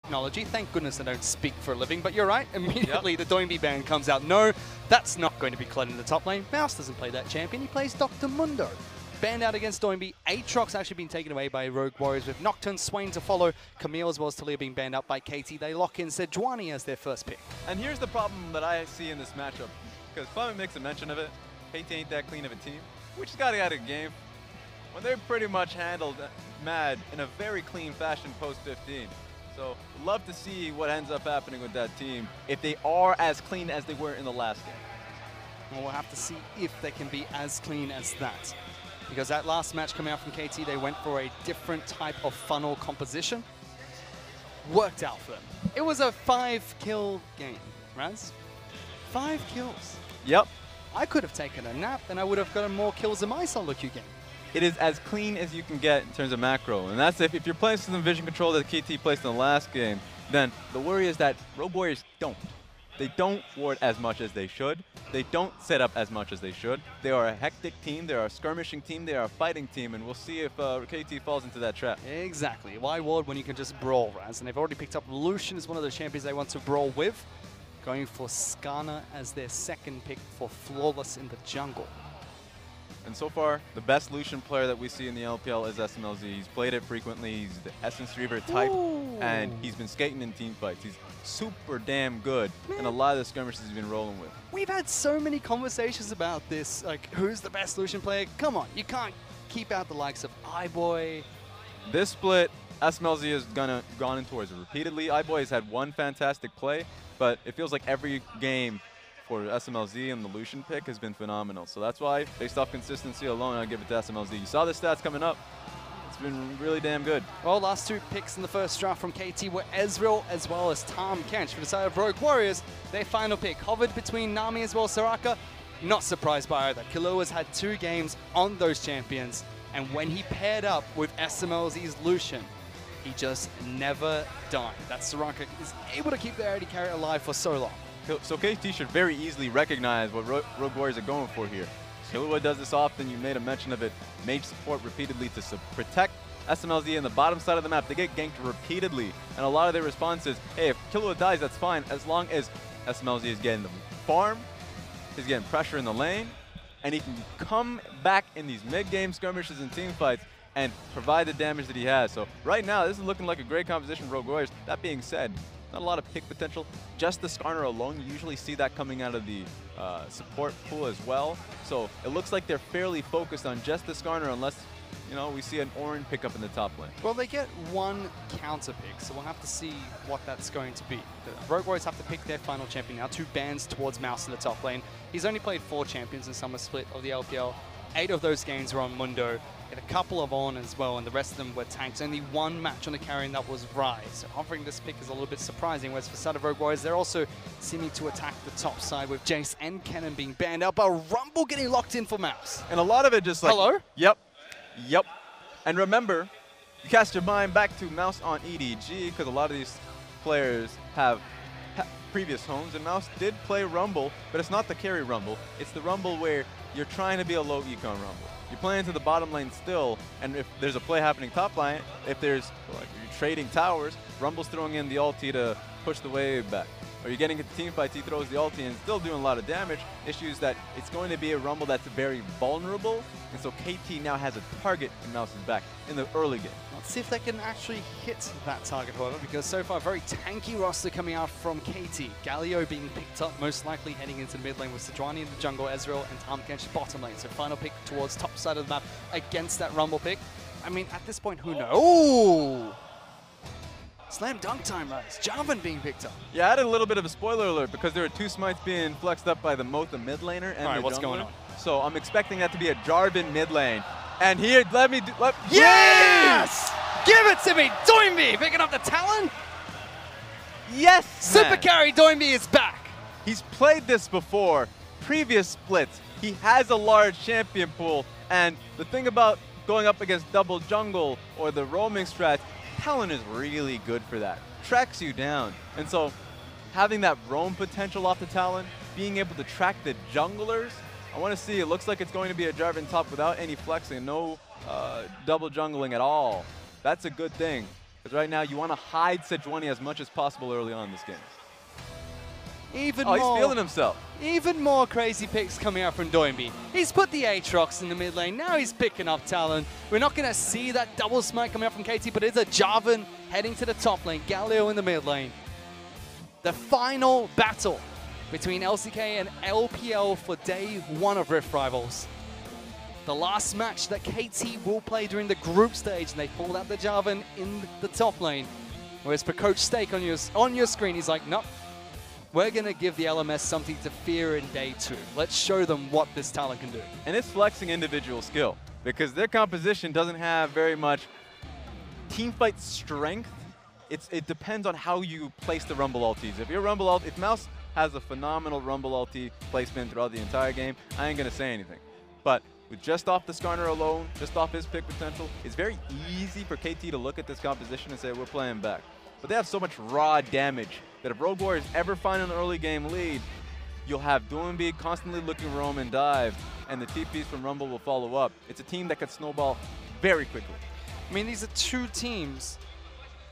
technology. Thank goodness I don't speak for a living, but you're right. Immediately the Doinby ban comes out. No, that's not going to be Kled in the top lane. Mouse doesn't play that champion. He plays Dr. Mundo. Banned out against Doinby. Aatrox actually been taken away by Rogue Warriors with Nocturne, Swain to follow. Camille as well as Talia being banned out by KT. They lock in Sejuani as their first pick. And here's the problem that I see in this matchup, because Clement makes a mention of it. KT ain't that clean of a team. We just got to get out of the game when they're pretty much handled Mad in a very clean fashion post 15. So love to see what ends up happening with that team if they are as clean as they were in the last game. Well, we'll have to see if they can be as clean as that. Because that last match coming out from KT, they went for a different type of funnel composition. Worked out for them. It was a 5-kill game, Raz. 5 kills. Yep. I could have taken a nap and I would have gotten more kills in my solo queue game. It is as clean as you can get in terms of macro. And that's if you're playing some vision control that KT placed in the last game, then the worry is that Rogue Warriors don't. They don't ward as much as they should. They don't set up as much as they should. They are a hectic team. They are a skirmishing team. They are a fighting team. And we'll see if KT falls into that trap. Exactly. Why ward when you can just brawl, Raz? And they've already picked up Lucian as one of the champions they want to brawl with. Going for Skarner as their second pick for Flawless in the jungle. And so far, the best Lucian player that we see in the LPL is SMLZ. He's played it frequently. He's the Essence Reaver type. Ooh. And he's been skating in team fights. He's super damn good in a lot of the skirmishes he's been rolling with. We've had so many conversations about this, like who's the best Lucian player? Come on, you can't keep out the likes of iBoy. This split, SMLZ has gone in towards it repeatedly. iBoy has had one fantastic play, but it feels like every game for SMLZ and the Lucian pick has been phenomenal. So that's why, based off consistency alone, I'll give it to SMLZ. You saw the stats coming up. It's been really damn good. Well, last 2 picks in the first draft from KT were Ezreal as well as Tahm Kench. For the side of Rogue Warriors, their final pick hovered between Nami as well as Soraka. Not surprised by either. Killua's had 2 games on those champions, and when he paired up with SMLZ's Lucian, he just never died. That Soraka is able to keep their AD carry alive for so long. So KT should very easily recognize what Rogue Warriors are going for here. Killua does this often. You made a mention of it. Mage support repeatedly to protect SMLZ in the bottom side of the map. They get ganked repeatedly, and a lot of their response is, hey, if Killua dies, that's fine, as long as SMLZ is getting the farm, he's getting pressure in the lane, and he can come back in these mid-game skirmishes and team fights and provide the damage that he has. So right now, this is looking like a great composition for Rogue Warriors. That being said, not a lot of pick potential. Just the Skarner alone, you usually see that coming out of the support pool as well. So it looks like they're fairly focused on just the Skarner unless, you know, we see an Orin pick up in the top lane. Well, they get 1 counter pick, so we'll have to see what that's going to be. The Rogue Warriors have to pick their final champion now. 2 bans towards Mouse in the top lane. He's only played 4 champions in summer split of the LPL. 8 of those games were on Mundo. Had a couple of on as well, and the rest of them were tanks. Only 1 match on the carry, and that was Rai. So offering this pick is a little bit surprising. Whereas for side of Rogue Warriors, they're also seeming to attack the top side with Jace and Kennen being banned out, but Rumble getting locked in for Mouse. And a lot of it just like... Hello? Yep. Yep. And remember, you cast your mind back to Mouse on EDG, because a lot of these players have previous homes, and Mouse did play Rumble, but it's not the carry Rumble. It's the Rumble where you're trying to be a low econ Rumble. You're playing to the bottom lane still, and if there's a play happening top lane, if there's, like, you're trading towers, Rumble's throwing in the ulti to push the wave back. Or you're getting into team fights, he throws the ulti and still doing a lot of damage. Issues that it's going to be a Rumble that's very vulnerable, and so KT now has a target in Mouse's back in the early game. Let's see if they can actually hit that target, however, because so far, very tanky roster coming out from KT. Galio being picked up, most likely heading into the mid lane with Sejuani in the jungle, Ezreal, and Tahm Kench bottom lane. So final pick towards top side of the map against that Rumble pick. I mean, at this point, who knows? Ooh! Slam dunk time, Rise. Jarvan being picked up. Yeah, I added a little bit of a spoiler alert because there are 2 smites being flexed up by the Motha mid laner and the what's jungler. going on? So I'm expecting that to be a Jarvan mid lane. And here, yes! Give it to me! Doinby picking up the Talon. Yes! Super man. carry Doinby is back. He's played this before. Previous splits. He has a large champion pool. And the thing about going up against double jungle or the roaming strat, Talon is really good for that. Tracks you down. And so having that roam potential off the Talon, being able to track the junglers, I want to see, it looks like it's going to be a Jarvan top without any flexing, no double jungling at all. That's a good thing. Because right now, you want to hide Sejuani as much as possible early on in this game. Even Oh, more, he's feeling himself. Even more crazy picks coming out from Doinby. He's put the Aatrox in the mid lane. Now he's picking up Talon. We're not going to see that double smite coming out from KT, but it's a Jarvan heading to the top lane. Galio in the mid lane. The final battle between LCK and LPL for day 1 of Rift Rivals. The last match that KT will play during the group stage, and they pulled out the Jarvan in the top lane. Whereas for Coach Steak on your screen, he's like, nope, we're going to give the LMS something to fear in day 2. Let's show them what this talent can do. And it's flexing individual skill, because their composition doesn't have very much teamfight strength. It depends on how you place the Rumble ultis. If your Rumble ult, if Mouse has a phenomenal Rumble ulti placement throughout the entire game, I ain't going to say anything. But with just off the Skarner alone, just off his pick potential, it's very easy for KT to look at this composition and say, we're playing back. But they have so much raw damage that if Rogue Warriors ever find an early game lead, you'll have Doinby constantly looking roam and dive, and the TPs from Rumble will follow up. It's a team that can snowball very quickly. I mean, these are 2 teams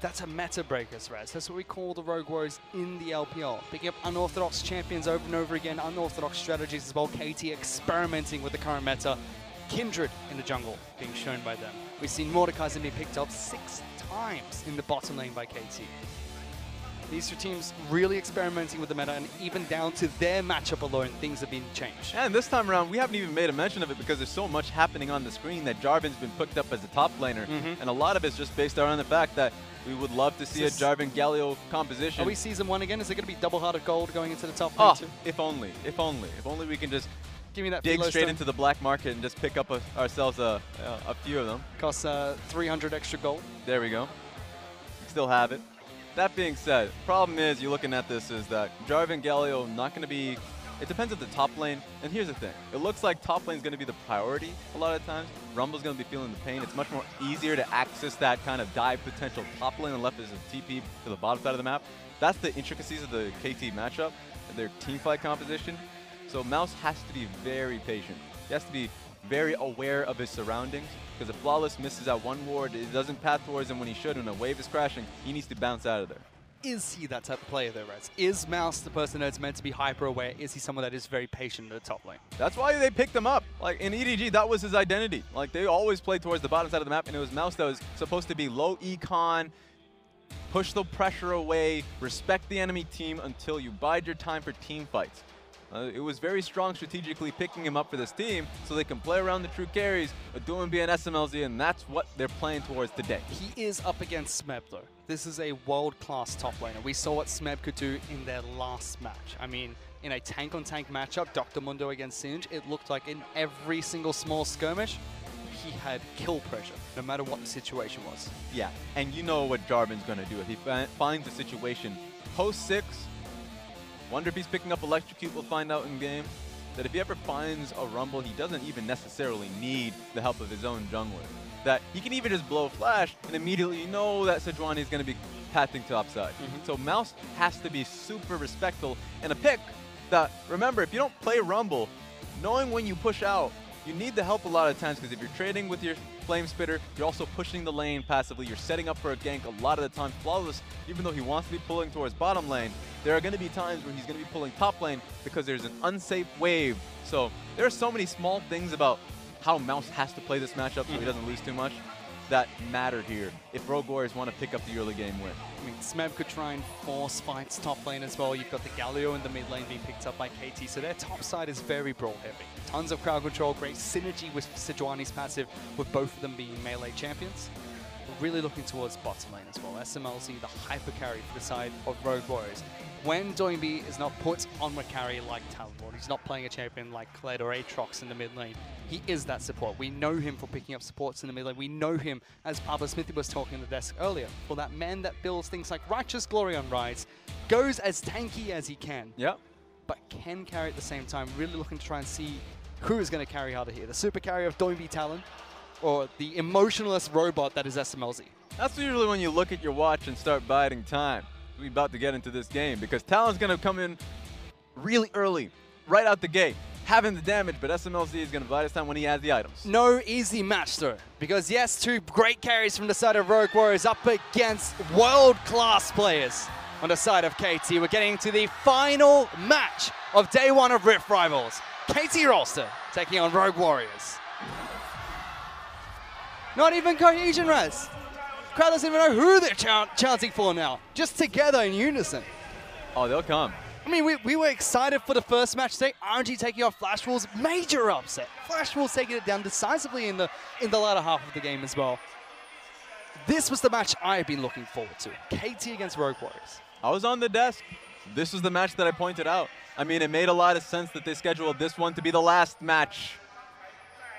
that's a meta breakers, Raz. That's what we call the Rogue Warriors in the LPL. Picking up unorthodox champions over and over again, unorthodox strategies as well. KT experimenting with the current meta. Kindred in the jungle being shown by them. We've seen Mordekaiser be picked up 6 times in the bottom lane by KT. These 2 teams really experimenting with the meta, and even down to their matchup alone, things have been changed. And this time around, we haven't even made a mention of it because there's so much happening on the screen that Jarvan's been picked up as a top laner, and a lot of it's just based around the fact that we would love to see a Jarvan Galio composition. Are we Season 1 again? Is it going to be double-hearted gold going into the top lane too? If only. If only. If only we can just give me that dig straight into the black market and just pick up ourselves a few of them. Costs 300 extra gold. There we go. We still have it. That being said, problem is, you're looking at this, is that Jarvan Galio not going to be... It depends on the top lane. And here's the thing. It looks like top lane is going to be the priority a lot of times. Rumble's going to be feeling the pain. It's much more easier to access that kind of dive potential top lane and left is a TP to the bottom side of the map. That's the intricacies of the KT matchup and their teamfight composition. So Mouse has to be very patient. He has to be very aware of his surroundings, because if Flawless misses out one ward, it doesn't path towards him when he should, and a wave is crashing, he needs to bounce out of there. Is he that type of player though, Rez? Is Mouse the person that's meant to be hyper-aware? Is he someone that is very patient at the top lane? That's why they picked him up. Like in EDG, that was his identity. Like they always played towards the bottom side of the map, and it was Mouse that was supposed to be low econ, push the pressure away, respect the enemy team until you bide your time for team fights. It was very strong strategically picking him up for this team so they can play around the true carries, Doinby and SMLZ, and that's what they're playing towards today. He is up against Smeb though. This is a world-class top laner. We saw what Smeb could do in their last match. I mean, in a tank-on-tank matchup, Dr. Mundo against Singe, it looked like in every single small skirmish, he had kill pressure, no matter what the situation was. Yeah, and you know what Jarvan's going to do. If he finds a situation post-6, wonder if he's picking up Electrocute, we'll find out in game. That if he ever finds a Rumble, he doesn't even necessarily need the help of his own jungler. That he can even just blow Flash and immediately know that Sejuani is going to be pathing topside. So Mouse has to be super respectful. And a pick that, remember, if you don't play Rumble, knowing when you push out, you need the help a lot of times, because if you're trading with your Flame Spitter, you're also pushing the lane passively. You're setting up for a gank a lot of the time. Flawless, even though he wants to be pulling towards bottom lane, there are going to be times where he's going to be pulling top lane because there's an unsafe wave. So there are so many small things about how Mouse has to play this matchup so he doesn't lose too much that matter here if Rogue Warriors want to pick up the early game win. I mean, Smeb could try and force fights top lane as well. You've got the Galio in the mid lane being picked up by KT, so their top side is very brawl heavy. Tons of crowd control, great synergy with Sejuani's passive, with both of them being melee champions. We're really looking towards bottom lane as well. SMLZ, the hyper carry for the side of Rogue Warriors. When Doinby is not put on a carry like Talonlord, he's not playing a champion like Kled or Aatrox in the mid lane, he is that support. We know him for picking up supports in the mid lane. We know him, as Pablo Smithy was talking on the desk earlier, for that man that builds things like Righteous Glory on rides, goes as tanky as he can, but can carry at the same time. Really looking to try and see who is going to carry harder here. The super carrier of Doinby Talon, or the emotionless robot that is SMLZ. That's usually when you look at your watch and start biding time. We're about to get into this game because Talon's going to come in really early, right out the gate. having the damage, but SMLZ is going to bide his time when he has the items. No easy match though, because yes, two great carries from the side of Rogue Warriors up against world-class players on the side of KT. We're getting to the final match of day one of Rift Rivals. KT Rolster taking on Rogue Warriors. Not even cohesion, Raz. Crowd doesn't even know who they're chanting for now. Just together in unison. Oh, they'll come. I mean, we were excited for the first match today. RNG taking off Flash Wolves, major upset. Flash Wolves taking it down decisively in the latter half of the game as well. This was the match I've been looking forward to. KT against Rogue Warriors. I was on the desk. This was the match that I pointed out. I mean, it made a lot of sense that they scheduled this one to be the last match,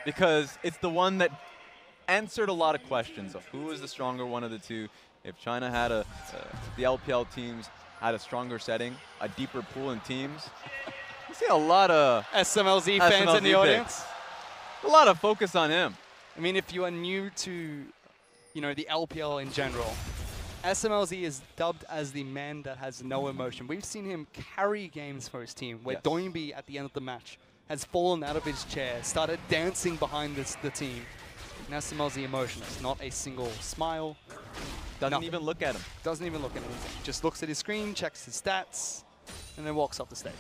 because it's the one that answered a lot of questions of who is the stronger one of the two. If China had the LPL teams had a stronger setting, a deeper pool in teams, you see a lot of SMLZ fans in the audience. A lot of focus on him. I mean, if you are new to, the LPL in general, SMLZ is dubbed as the man that has no emotion. We've seen him carry games for his team, where Doinby at the end of the match has fallen out of his chair, started dancing behind the team. And SMLZ emotionless, not a single smile. Doesn't even look at him. Doesn't even look at anything. Just looks at his screen, checks his stats, and then walks off the stage.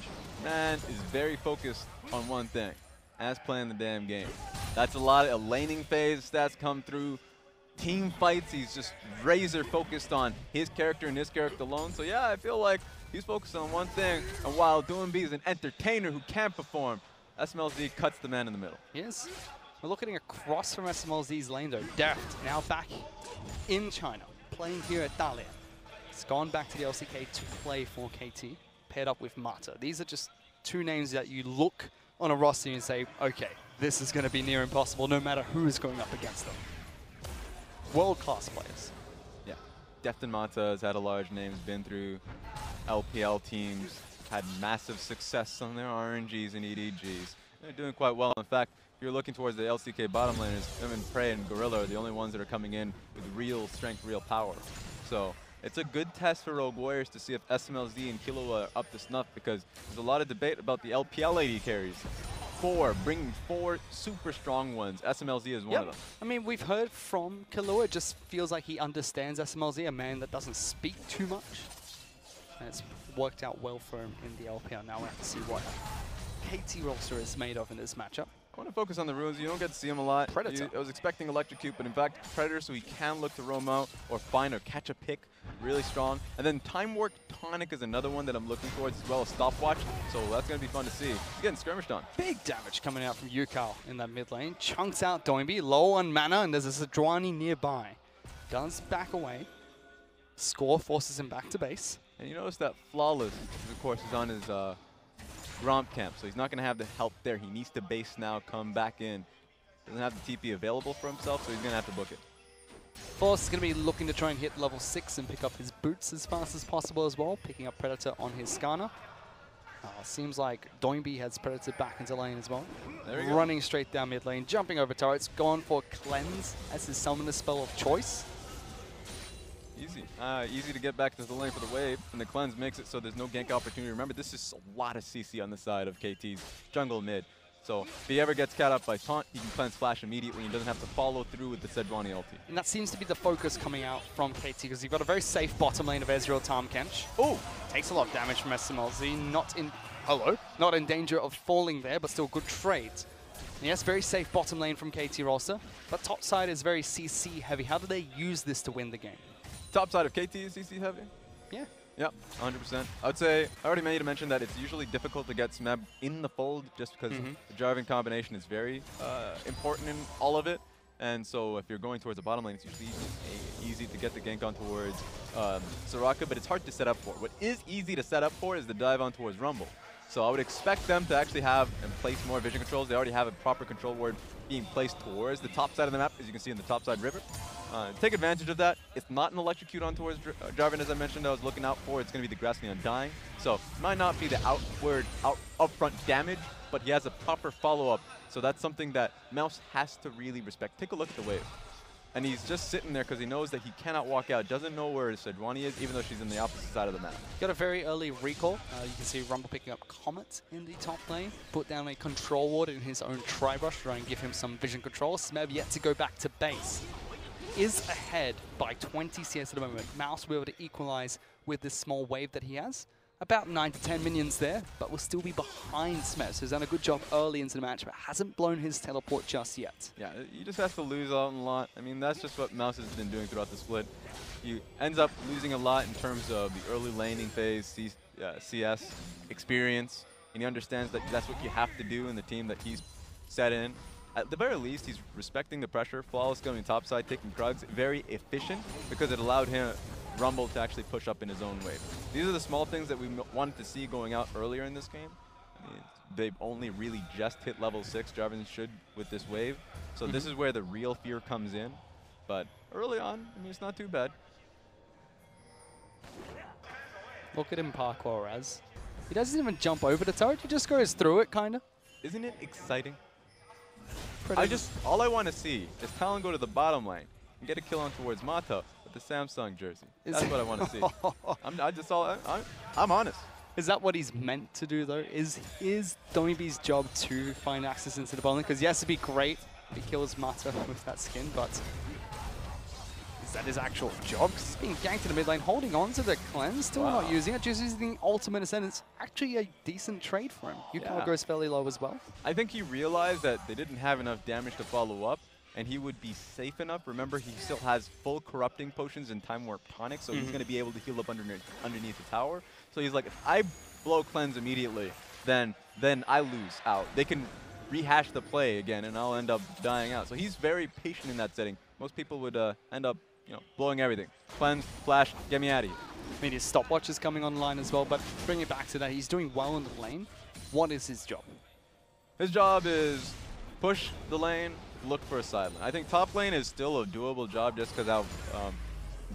Man is very focused on one thing, as playing the damn game. That's a lot of laning phase stats come through. Team fights, he's just razor focused on his character and his character alone. So yeah, I feel like he's focused on one thing. And while Doinby is an entertainer who can perform, SMLZ cuts the man in the middle. Yes. We're looking across from SMLZ's lane though. Deft now back in China, playing here at Dalian. He's gone back to the LCK to play for KT, paired up with Mata. These are just two names that you look on a roster and say, okay, this is going to be near impossible no matter who is going up against them. World-class players. Yeah, Deft and Mata has had a large name, has been through LPL teams, had massive success on their RNGs and EDGs. They're doing quite well. In fact, if you're looking towards the LCK bottom laners, him and Prey and Gorilla are the only ones that are coming in with real strength, real power. So it's a good test for Rogue Warriors to see if SMLZ and Killua are up to snuff, because there's a lot of debate about the LPL AD carries. Bringing four super strong ones. SMLZ is one of them. I mean, we've heard from Killua. It just feels like he understands SMLZ, a man that doesn't speak too much. And it's worked out well for him in the LPL. Now we have to see what KT Rolster is made of in this matchup. I want to focus on the runes. You don't get to see him a lot. Predator. I was expecting Electrocute, but in fact, Predator, so he can look to roam out or find or catch a pick really strong. And then Time Work Tonic is another one that I'm looking towards, as well as Stopwatch. So that's going to be fun to see. He's getting skirmished on. Big damage coming out from Yukao in that mid lane. Chunks out Doinby, low on mana, and there's a Sejuani nearby. Does back away. Score forces him back to base. And you notice that Flawless, of course, is on his Gromp camp, so he's not going to have the help there. He needs to base now, come back in. Doesn't have the TP available for himself, so he's going to have to book it. Force is going to be looking to try and hit level 6 and pick up his boots as fast as possible as well, picking up Predator on his Skarner. Seems like Doinby has Predator back into lane as well. There we go. Running straight down mid lane, jumping over turrets, gone for Cleanse as his summoner spell of choice. Easy. Easy to get back to the lane for the wave, and the Cleanse makes it so there's no gank opportunity. Remember, this is a lot of CC on the side of KT's jungle mid. So if he ever gets cat up by taunt, he can Cleanse Flash immediately and doesn't have to follow through with the Sejuani ulti. And that seems to be the focus coming out from KT, because you've got a very safe bottom lane of Ezreal Tahm-Kench. Oh, takes a lot of damage from SMLZ, not in danger of falling there, but still good trades. And yes, very safe bottom lane from KT Rolster, but top side is very CC heavy. How do they use this to win the game? Top side of KT is CC heavy? Yeah. Yep, 100%. I would say, I already made a mention that it's usually difficult to get Smeb in the fold just because the Jarvan combination is very important in all of it. And so if you're going towards the bottom lane, it's usually easy to get the gank on towards Soraka, but it's hard to set up for. What is easy to set up for is the dive on towards Rumble. So I would expect them to actually have and place more vision controls. They already have a proper control ward being placed towards the top side of the map, as you can see in the top side river. Take advantage of that. It's not an Electrocute on towards Jarvan, as I mentioned, I was looking out for. It's going to be the Grassly Undying. So it might not be the upfront damage, but he has a proper follow-up. So that's something that Mouse has to really respect. Take a look at the wave. and he's just sitting there because he knows that he cannot walk out. Doesn't know where Sejuani is, even though she's in the opposite side of the map. Got a very early recall. You can see Rumble picking up Comet in the top lane. Put down a control ward in his own Tri-Brush, trying to give him some vision control. Smeb yet to go back to base. Is ahead by 20 CS at the moment. Mouse will be able to equalize with this small wave that he has. About 9 to 10 minions there, but will still be behind Smeb. So he's done a good job early into the match, but hasn't blown his teleport just yet. Yeah, he just has to lose out a lot. I mean, that's just what Mouse has been doing throughout the split. He ends up losing a lot in terms of the early laning phase, CS experience, and he understands that that's what you have to do in the team that he's set in. At the very least, he's respecting the pressure. Flawless going topside, taking Krugs. Very efficient because it allowed him, Rumble, to actually push up in his own wave. These are the small things that we wanted to see going out earlier in this game. I mean, they've only really just hit level 6, Jarvan should, with this wave. So this is where the real fear comes in. But early on, I mean, it's not too bad. Look at him parkour, Raz. He doesn't even jump over the turret, he just goes through it, kind of. Isn't it exciting? All I want to see is Talon go to the bottom lane and get a kill on towards Mata with the Samsung jersey. That's what I want to see. I'm honest. Is that what he's meant to do, though? Is Domibi's job to find access into the bottom lane? Because yes, it'd be great if he kills Mata with that skin, but is that his actual job? Because he's being ganked in the mid lane, holding on to the cleanse, still not using it, just using the ultimate ascent. It's actually a decent trade for him. Yukon goes fairly low as well. I think he realized that they didn't have enough damage to follow up, and he would be safe enough. Remember, he still has full corrupting potions and time warp tonic, so he's going to be able to heal up underneath the tower. So he's like, if I blow cleanse immediately, then I lose out. They can rehash the play again, and I'll end up dying out. So he's very patient in that setting. Most people would end up, blowing everything. Cleanse, flash, get me out of here. I mean, his stopwatch is coming online as well, but bring it back to that. He's doing well in the lane. What is his job? His job is push the lane, look for a side lane. I think top lane is still a doable job just because how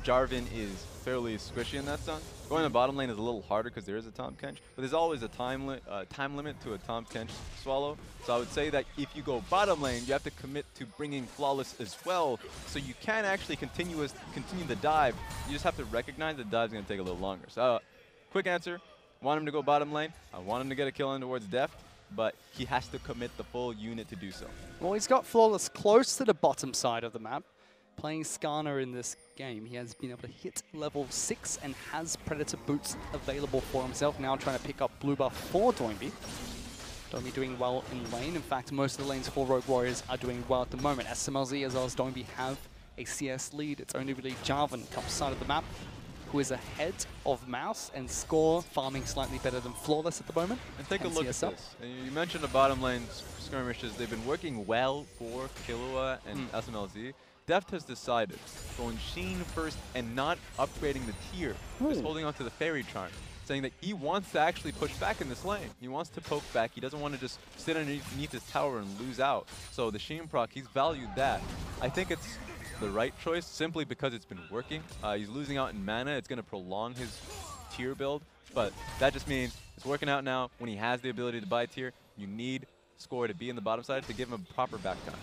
Jarvan is fairly squishy in that sense. Going to bottom lane is a little harder because there is a Tahm Kench, but there's always a time limit to a Tahm Kench swallow. So I would say that if you go bottom lane, you have to commit to bringing Flawless as well, so you can actually continue the dive. You just have to recognize the dive's going to take a little longer. So quick answer, want him to go bottom lane. I want him to get a kill in towards Deft, but he has to commit the full unit to do so. Well, he's got Flawless close to the bottom side of the map. Playing Skarner in this game, he has been able to hit level 6 and has Predator boots available for himself. Now trying to pick up blue buff for Doinby. Doinby doing well in lane. In fact, most of the lanes for Rogue Warriors are doing well at the moment. SMLZ as well as Doinby have a CS lead. It's only really Jarvan, top side of the map, who is ahead of Mouse and Score, farming slightly better than Flawless at the moment. And take a look at this. You mentioned the bottom lane skirmishes. They've been working well for Killua and SMLZ. Deft has decided going Sheen first and not upgrading the tier, just holding on to the Fairy Charm, saying that he wants to actually push back in this lane. He wants to poke back. He doesn't want to just sit underneath his tower and lose out. So the Sheen proc, he's valued that. I think it's the right choice simply because it's been working. He's losing out in mana. It's going to prolong his tier build, but that just means it's working out now. When he has the ability to buy tier, you need Score to be in the bottom side to give him a proper back time.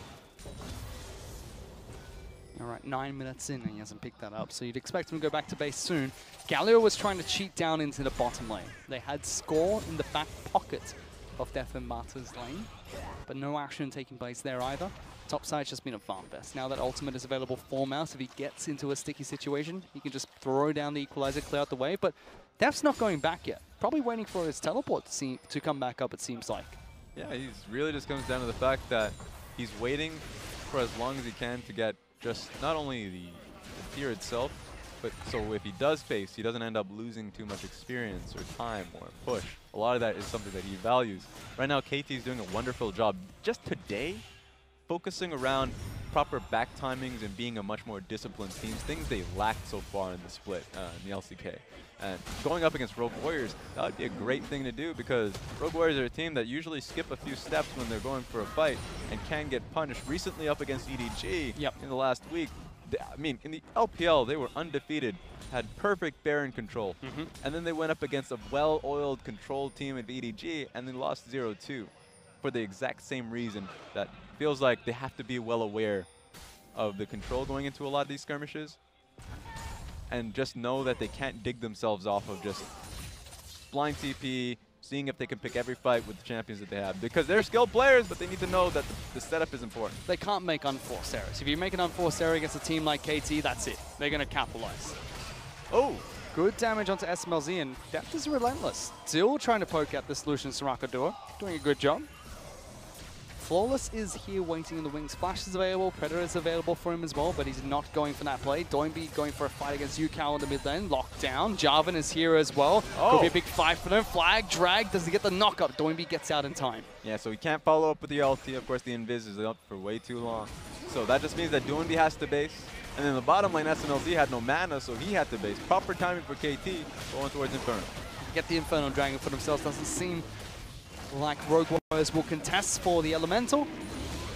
All right, 9 minutes in and he hasn't picked that up, so you'd expect him to go back to base soon. Galio was trying to cheat down into the bottom lane. They had Score in the back pocket of Def and Mata's lane, but no action taking place there either. Top side's just been a farm fest. Now that ultimate is available for Mouse, if he gets into a sticky situation, he can just throw down the equalizer, clear out the way, but Def's not going back yet. Probably waiting for his teleport to come back up, it seems like. Yeah, he's really just comes down to the fact that he's waiting for as long as he can to get just not only the tier itself, but so if he does face, he doesn't end up losing too much experience or time or push. A lot of that is something that he values. Right now, KT is doing a wonderful job just today, focusing around proper back timings and being a much more disciplined team, things they lacked so far in the split in the LCK. And going up against Rogue Warriors, that would be a great thing to do because Rogue Warriors are a team that usually skip a few steps when they're going for a fight and can get punished. Recently up against EDG in the last week, I mean, in the LPL, they were undefeated, had perfect Baron control, and then they went up against a well-oiled control team at EDG and they lost 0-2 for the exact same reason that feels like they have to be well aware of the control going into a lot of these skirmishes, and just know that they can't dig themselves off of just blind TP, seeing if they can pick every fight with the champions that they have. Because they're skilled players, but they need to know that the setup is important. They can't make unforced errors. If you make an unforced error against a team like KT, that's it. They're going to capitalize. Oh! Good damage onto SMLZ, and Deft is relentless. Still trying to poke at this Lucian Soraka duo. Doing a good job. Flawless is here waiting in the wings. Flash is available, Predator is available for him as well, but he's not going for that play. Doinby going for a fight against Yukao in the mid lane. Locked down. Jarvan is here as well. Could be a big fight for them. Flag, drag. Does he get the knockup? Doinby gets out in time. Yeah, so he can't follow up with the ulti. Of course, the invis is up for way too long. So that just means that Doinby has to base. And then the bottom lane, SMLZ had no mana, so he had to base. Proper timing for KT, going towards Inferno. Get the Inferno Dragon for themselves. Doesn't seem like Rogue Warriors will contest for the Elemental.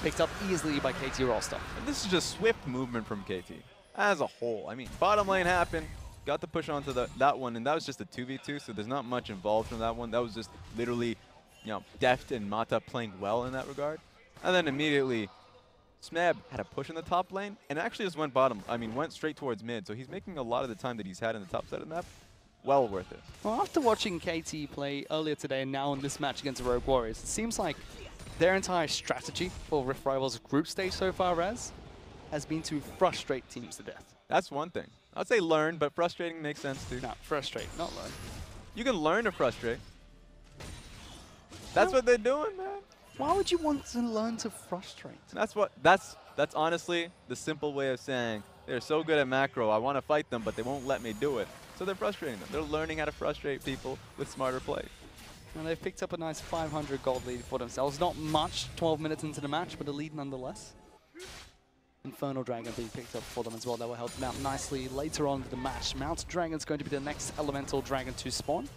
Picked up easily by KT Rolster. And this is just swift movement from KT as a whole. I mean, bottom lane happened, got the push onto that one, and that was just a 2v2, so there's not much involved from that one. That was just literally, Deft and Mata playing well in that regard. And then immediately, Smeb had a push in the top lane, and actually just went went straight towards mid, so he's making a lot of the time that he's had in the top side of the map well worth it. Well, after watching KT play earlier today and now in this match against the Rogue Warriors, it seems like their entire strategy for Rift Rivals group stage so far, has been to frustrate teams to death. That's one thing. I'd say learn, but frustrating makes sense too. No, frustrate, not learn. You can learn to frustrate. That's what they're doing, man. Why would you want to learn to frustrate? That's honestly the simple way of saying they're so good at macro, I want to fight them, but they won't let me do it. So they're frustrating them. They're learning how to frustrate people with smarter play. And they've picked up a nice 500 gold lead for themselves. Not much, 12 minutes into the match, but a lead nonetheless. Infernal Dragon being picked up for them as well. That will help them out nicely later on in the match. Mount Dragon is going to be the next Elemental Dragon to spawn.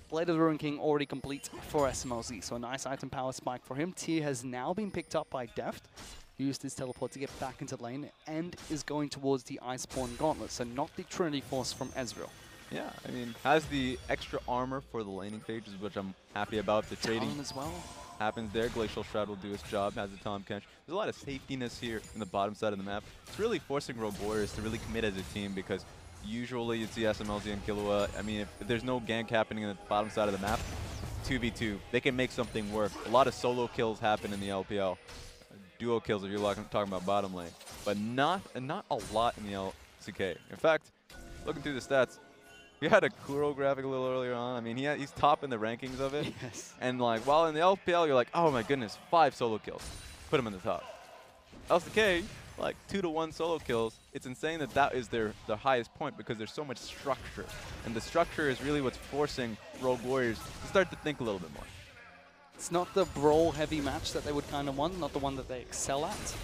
Blade of the Ruin King already complete for SMLZ, so a nice item power spike for him. Tyr has now been picked up by Deft, who used his teleport to get back into lane, and is going towards the Iceborne Gauntlet, so not the Trinity Force from Ezreal. Yeah, I mean, has the extra armor for the laning phases, which I'm happy about. The trading as well happens there. Glacial Shroud will do its job, has the Tom Kench. There's a lot of safetiness here in the bottom side of the map. It's really forcing Rogue Warriors to really commit as a team, because usually you'd see SMLZ and Killua. I mean, if there's no gank happening in the bottom side of the map, 2v2, they can make something work. A lot of solo kills happen in the LPL. Duo kills if you're talking about bottom lane. But not a lot in the LCK. In fact, looking through the stats, we had a Kuro graphic a little earlier on. I mean, he's top in the rankings of it. Yes. And while in the LPL, you're like, oh my goodness, 5 solo kills. Put him in the top. LCK, 2-to-1 solo kills. It's insane that is their highest point, because there's so much structure. And the structure is really what's forcing Rogue Warriors to start to think a little bit more. It's not the brawl-heavy match that they would kind of want, not the one that they excel at.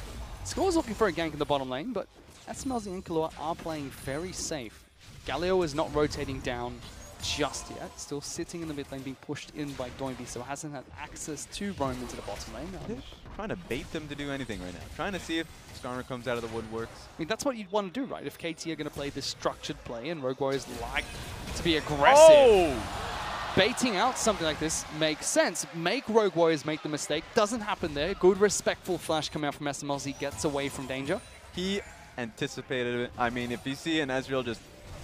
Score's looking for a gank in the bottom lane, but SMLZ and Killua are playing very safe. Galio is not rotating down just yet, still sitting in the mid lane, being pushed in by Doinby, so hasn't had access to roam into the bottom lane. Trying to bait them to do anything right now. Trying to see if Skarner comes out of the woodworks. I mean, that's what you'd want to do, right? If KT are going to play this structured play, and Rogue Warriors like to be aggressive. Oh! Baiting out something like this makes sense. Make Rogue Warriors make the mistake. Doesn't happen there. Good, respectful flash coming out from SMLZ, gets away from danger. He anticipated it. I mean, if you see an Ezreal just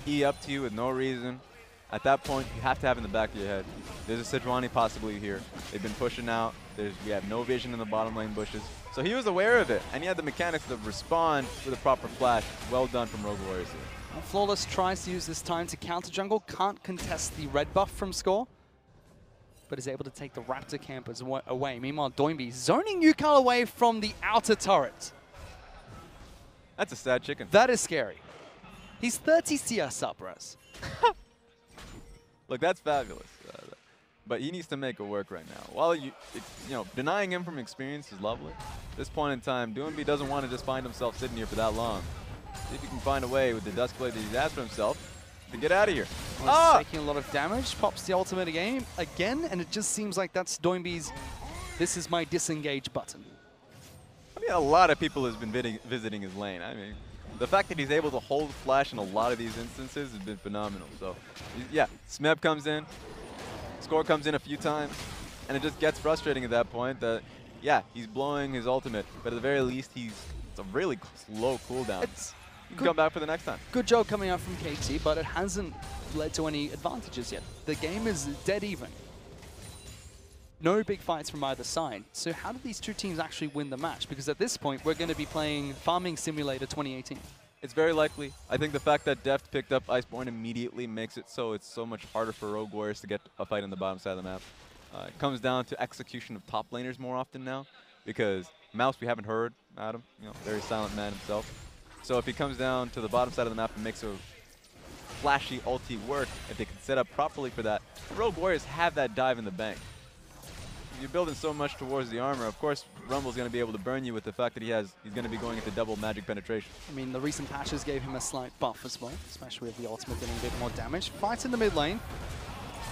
E up to you with no reason, at that point, you have to have in the back of your head, there's a Sejuani possibly here. They've been pushing out. We have no vision in the bottom lane bushes. So he was aware of it, and he had the mechanics to respond with a proper flash. Well done from Rogue Warriors here. Flawless tries to use this time to counter jungle, can't contest the red buff from Score, but is able to take the Raptor campers away. Meanwhile, Doinby zoning Yukal away from the outer turret. That's a sad chicken. That is scary. He's 30 CS up, Res. Look, that's fabulous. But he needs to make it work right now. While denying him from experience is lovely. At this point in time, Doinby doesn't want to just find himself sitting here for that long. See if he can find a way with the Dusk Blade that he's asked for himself to get out of here. Well, he's taking a lot of damage, pops the ultimate again, and it just seems like that's Doinby's "this is my disengage" button. I mean, a lot of people has been visiting his lane. I mean, the fact that he's able to hold flash in a lot of these instances has been phenomenal. So, yeah, Smeb comes in, Score comes in a few times, and it just gets frustrating at that point that, yeah, he's blowing his ultimate, but at the very least, he's It's a really slow cooldown. You can good, come back for the next time. Good job coming out from KT, but it hasn't led to any advantages yet. The game is dead even. No big fights from either side. So how do these two teams actually win the match? Because at this point, we're going to be playing Farming Simulator 2018. It's very likely. I think the fact that Deft picked up Iceborne immediately makes it so it's so much harder for Rogue Warriors to get a fight on the bottom side of the map. It comes down to execution of top laners more often now, because Mouse, we haven't heard Adam, very silent man himself. So if he comes down to the bottom side of the map and makes a flashy ulti work, if they can set up properly for that, Rogue Warriors have that dive in the bank. You're building so much towards the armor. Of course, Rumble's going to be able to burn you with the fact that he's going to be going into double magic penetration. I mean, the recent patches gave him a slight buff as well, especially with the ultimate doing a bit more damage. Fights in the mid lane.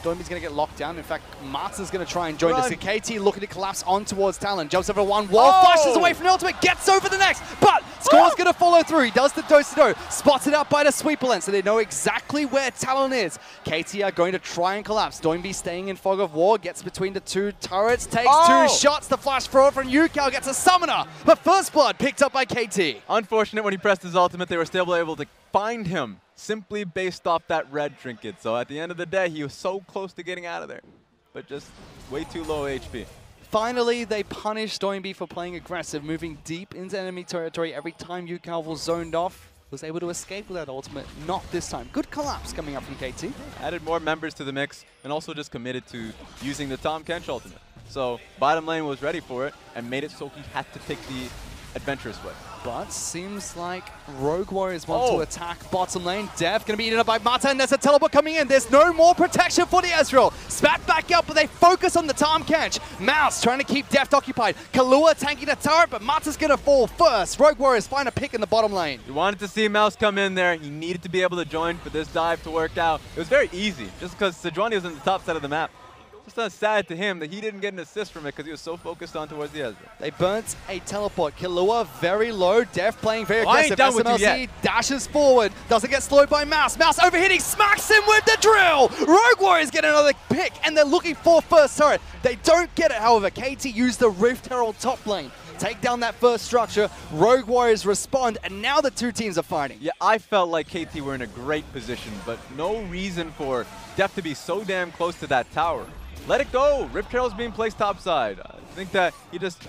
Doimi's going to get locked down. In fact, Martin's going to try and join this. KT looking to collapse on towards Talon. Jumps over one wall, flashes away from the ultimate, gets over the next, but Score's going to follow through. He does the dose-to-do, spots it out by the sweeper lens, so they know exactly where Talon is. KT are going to try and collapse. Doimi staying in fog of war, gets between the two turrets, takes two shots. The flash forward from Yukao gets a summoner, but first blood picked up by KT. Unfortunate when he pressed his ultimate, they were still able to find him simply based off that red trinket. So at the end of the day, he was so close to getting out of there, but just way too low HP. Finally, they punished Doimi for playing aggressive, moving deep into enemy territory every time Yukao was zoned off. Was able to escape with that ultimate, not this time. Good collapse coming up from KT. Added more members to the mix, and also just committed to using the Tahm Kench ultimate. So bottom lane was ready for it, and made it so he had to take the adventurous way. But seems like Rogue Warriors want to attack bottom lane. Dev going to be eaten up by Martin. There's a teleport coming in. There's no more protection for the Ezreal. Spat back up, but they focus on the Tahm Kench. Mouse trying to keep Deft occupied. Kahlua tanking the turret, but Martin's going to fall first. Rogue Warriors find a pick in the bottom lane. You wanted to see Mouse come in there. He needed to be able to join for this dive to work out. It was very easy, just because Sejuani was on the top side of the map. Just sad to him that he didn't get an assist from it because he was so focused on towards the Ezreal. They burnt a teleport. Kahlua very low. Def playing very aggressive. Done with you yet. Dashes forward. Doesn't get slowed by Mouse. Mouse overhitting. Smacks him with the drill. Rogue Warriors get another pick and they're looking for first turret. They don't get it, however. KT used the Rift Herald top lane. Take down that first structure. Rogue Warriors respond, and now the two teams are fighting. Yeah, I felt like KT were in a great position, but no reason for Def to be so damn close to that tower. Let it go. Rift Herald's being placed topside. I think that he just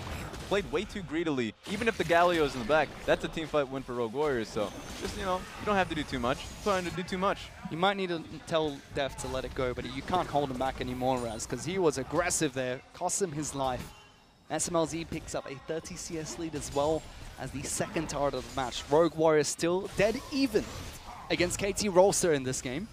played way too greedily. Even if the Galio's in the back, that's a team fight win for Rogue Warriors. So just, you don't have to do too much. Trying to do too much. You might need to tell Def to let it go, but you can't hold him back anymore, Raz, because he was aggressive there. Cost him his life. SMLZ picks up a 30 CS lead as well as the second turret of the match. Rogue Warriors still dead even against KT Rolster in this game.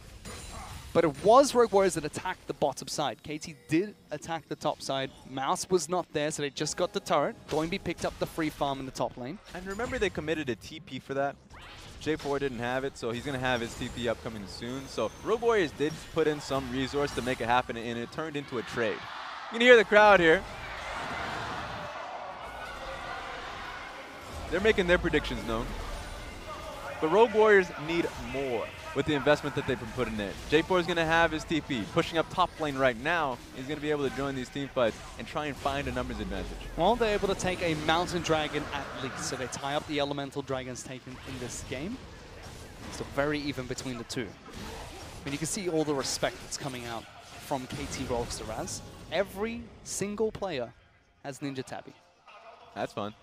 But it was Rogue Warriors that attacked the bottom side. KT did attack the top side. Mouse was not there, so they just got the turret. Doimi picked up the free farm in the top lane. And remember, they committed a TP for that. J4 didn't have it, so he's going to have his TP upcoming soon. So Rogue Warriors did put in some resource to make it happen, and it turned into a trade. You can hear the crowd here. They're making their predictions known. But Rogue Warriors need more with the investment that they've been putting in. J4 is going to have his TP. Pushing up top lane right now, he's going to be able to join these team fights and try and find a numbers advantage. Well, they're able to take a Mountain Dragon at least, so they tie up the Elemental Dragons taken in this game. So very even between the two. I mean, you can see all the respect that's coming out from KT Rolster Raz. Every single player has Ninja Tabby. That's fun.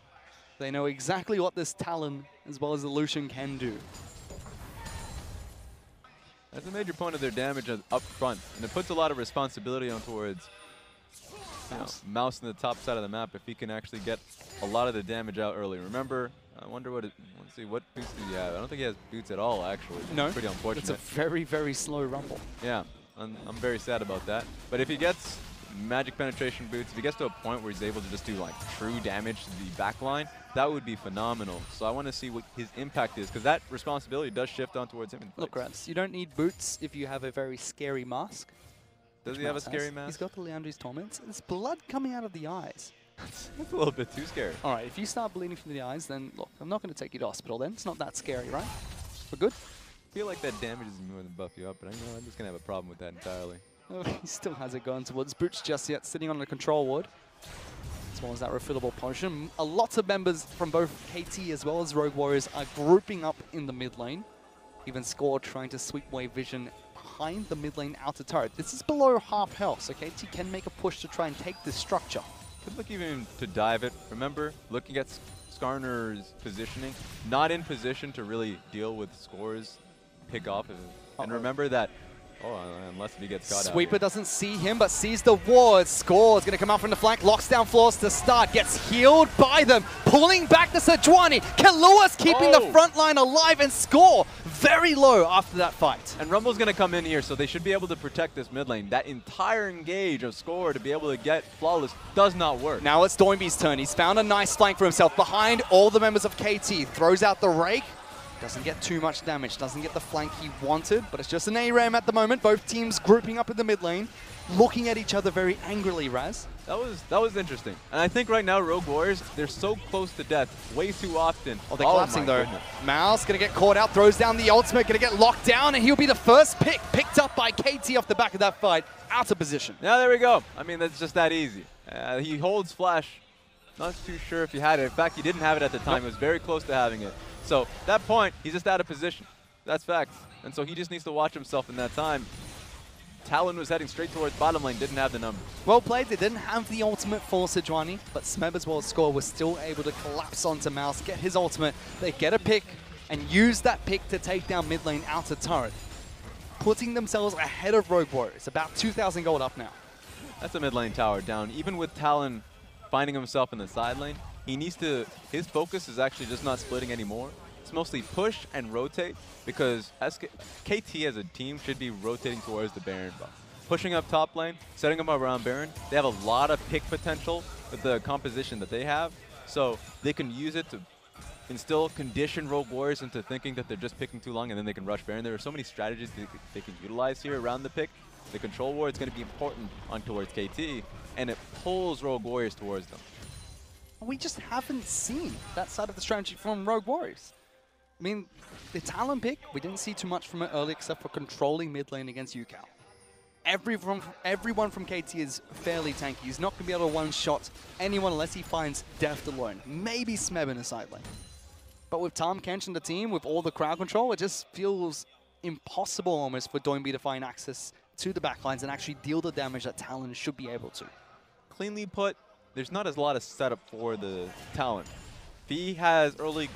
They know exactly what this Talon as well as the Lucian can do. That's a major point of their damage up front, and it puts a lot of responsibility on towards Mouse in the top side of the map if he can actually get a lot of the damage out early. Remember, I wonder let's see, what boots does he have? I don't think he has boots at all, actually. No, pretty unfortunate. It's a very, very slow rumble. Yeah, I'm very sad about that. But if he gets magic penetration boots, if he gets to a point where he's able to just do like true damage to the back line, that would be phenomenal. So I want to see what his impact is, because that responsibility does shift on towards him. Look, Rats, you don't need boots if you have a very scary mask. Does he have a scary mask? He's got the Leandri's Torment. There's blood coming out of the eyes. That's a little bit too scary. All right, if you start bleeding from the eyes, then look, I'm not going to take you to hospital then. It's not that scary, right? We're good? I feel like that damages me more than buff you up, but I'm just going to have a problem with that entirely. Oh, he still has it going towards Boots just yet, sitting on the control ward. as well as that refillable potion. A lot of members from both KT as well as Rogue Warriors are grouping up in the mid lane. Even Score trying to sweep away vision behind the mid lane outer turret. This is below half health, so KT can make a push to try and take this structure. Could look even to dive it. Remember, looking at Skarner's positioning, not in position to really deal with Score's pick off. And remember that, unless he gets caught out. Sweeper doesn't see him, but sees the ward. Score is going to come out from the flank, locks down floors to start, gets healed by them, pulling back the Sejuani. Kalua's keeping the front line alive, and Score very low after that fight. And Rumble's going to come in here, so they should be able to protect this mid lane. That entire engage of Score to be able to get Flawless does not work. Now it's Doinby's turn. He's found a nice flank for himself behind all the members of KT. Throws out the rake. Doesn't get too much damage, doesn't get the flank he wanted, but it's just an ARAM at the moment. Both teams grouping up in the mid lane, looking at each other very angrily, Raz. That was interesting. And I think right now Rogue Warriors, they're so close to death way too often. Oh, they're collapsing though. Mouse gonna get caught out, throws down the ultimate, gonna get locked down, and he'll be the first pick, picked up by KT off the back of that fight, out of position. Yeah, there we go. I mean, that's just that easy. He holds Flash. Not too sure if he had it. In fact, he didn't have it at the time. It was very close to having it. So at that point, he's just out of position. That's facts. And so he just needs to watch himself in that time. Talon was heading straight towards bottom lane, didn't have the numbers. Well played. They didn't have the ultimate for Sejuani, but Smeb as well as Score was still able to collapse onto Mouse, get his ultimate. They get a pick and use that pick to take down mid lane outer turret, putting themselves ahead of Rogue Warriors. About 2,000 gold up now. That's a mid lane tower down. Even with Talon finding himself in the side lane, he needs to, his focus is actually just not splitting anymore. It's mostly push and rotate, because KT as a team should be rotating towards the Baron buff. Pushing up top lane, setting them up around Baron. They have a lot of pick potential with the composition that they have, so they can use it to instill condition Rogue Warriors into thinking that they're just picking too long and then they can rush Baron. There are so many strategies they can utilize here around the pick. The control ward is going to be important on towards KT, and it pulls Rogue Warriors towards them. We just haven't seen that side of the strategy from Rogue Warriors. I mean, the Talon pick, we didn't see too much from it early except for controlling mid lane against UCal. Everyone from KT is fairly tanky. He's not going to be able to one-shot anyone unless he finds Deft alone. Maybe Smeb in a side lane. But with Tahm Kench and the team, with all the crowd control, it just feels impossible almost for Doinby to find access to the backlines and actually deal the damage that Talon should be able to. Cleanly put, there's not as a lot of setup for the Talon. If he has early,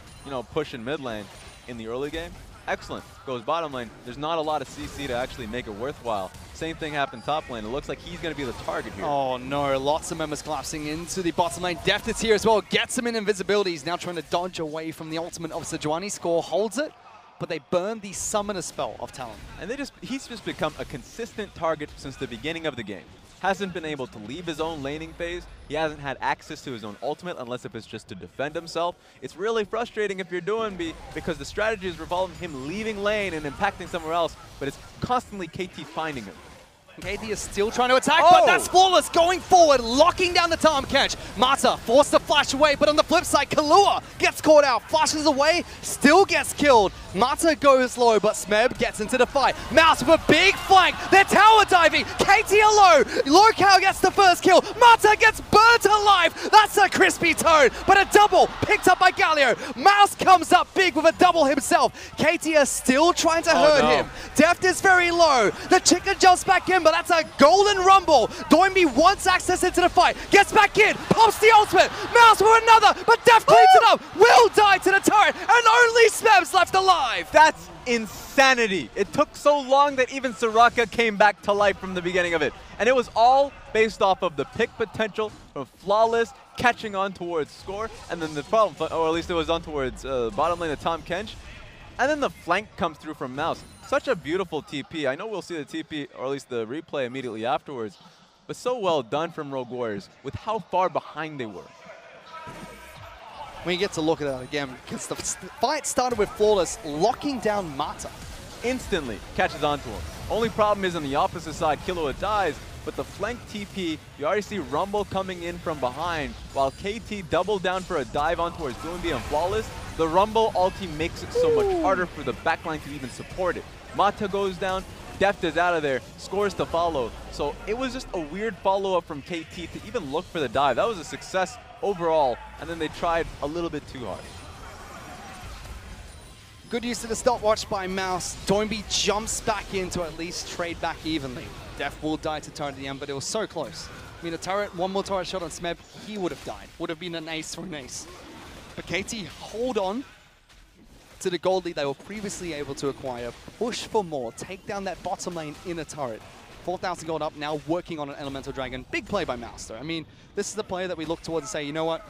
push in mid lane in the early game, excellent. Goes bottom lane, there's not a lot of CC to actually make it worthwhile. Same thing happened top lane. It looks like he's going to be the target here. Oh no, lots of members collapsing into the bottom lane. Deft is here as well, gets him in invisibility. He's now trying to dodge away from the ultimate of Sejuani. Score holds it, but they burn the summoner spell of Talon. And he's just become a consistent target since the beginning of the game. Hasn't been able to leave his own laning phase. He hasn't had access to his own ultimate unless if it's just to defend himself. It's really frustrating if you're doing B, because the strategy is revolving him leaving lane and impacting somewhere else, but it's constantly KT finding him. KT is still trying to attack, but that's flawless going forward, locking down the Tahm Kench. Mata forced to flash away, but on the flip side, Kalua gets caught out, flashes away, still gets killed. Mata goes low, but Smeb gets into the fight. Mouse with a big flank, they're tower diving, KT are low. Locale gets the first kill, Mata gets burnt alive. That's a crispy toad, but a double picked up by Galio. Mouse comes up big with a double himself. KT are still trying to hurt him. Deft is very low, the chicken jumps back in, but that's a golden rumble. Doinby wants access into the fight, gets back in, pops the ultimate, Mouse with another, but Deft cleans it up, will die to the turret, and only Smeb's left alive. That's insanity. It took so long that even Soraka came back to life from the beginning of it. And it was all based off of the pick potential from Flawless catching on towards Score, and then the problem, or at least it was on towards bottom lane of Tahm Kench. And then the flank comes through from Mouse. Such a beautiful TP. I know we'll see the TP, or at least the replay immediately afterwards, but so well done from Rogue Warriors with how far behind they were. We get to look at that again, because the fight started with Flawless locking down Mata. Instantly catches onto him. Only problem is on the opposite side, Killua dies, but the flank TP, you already see Rumble coming in from behind, while KT doubled down for a dive on towards Doinby and Flawless. The Rumble ulti makes it so much harder for the backline to even support it. Mata goes down, Deft is out of there, scores to follow. So it was just a weird follow-up from KT to even look for the dive. That was a success overall, and then they tried a little bit too hard. Good use of the stopwatch by Mouse. Doinby jumps back in to at least trade back evenly. Def will die to turret at the end, but it was so close. I mean, a turret, one more turret shot on Smeb, he would have died. Would have been an ace for an ace. But KT hold on to the gold lead they were previously able to acquire, push for more, take down that bottom lane in a turret. 4,000 gold up, now working on an Elemental Dragon. Big play by Mouse, though. I mean, this is the player that we look towards and say, you know what?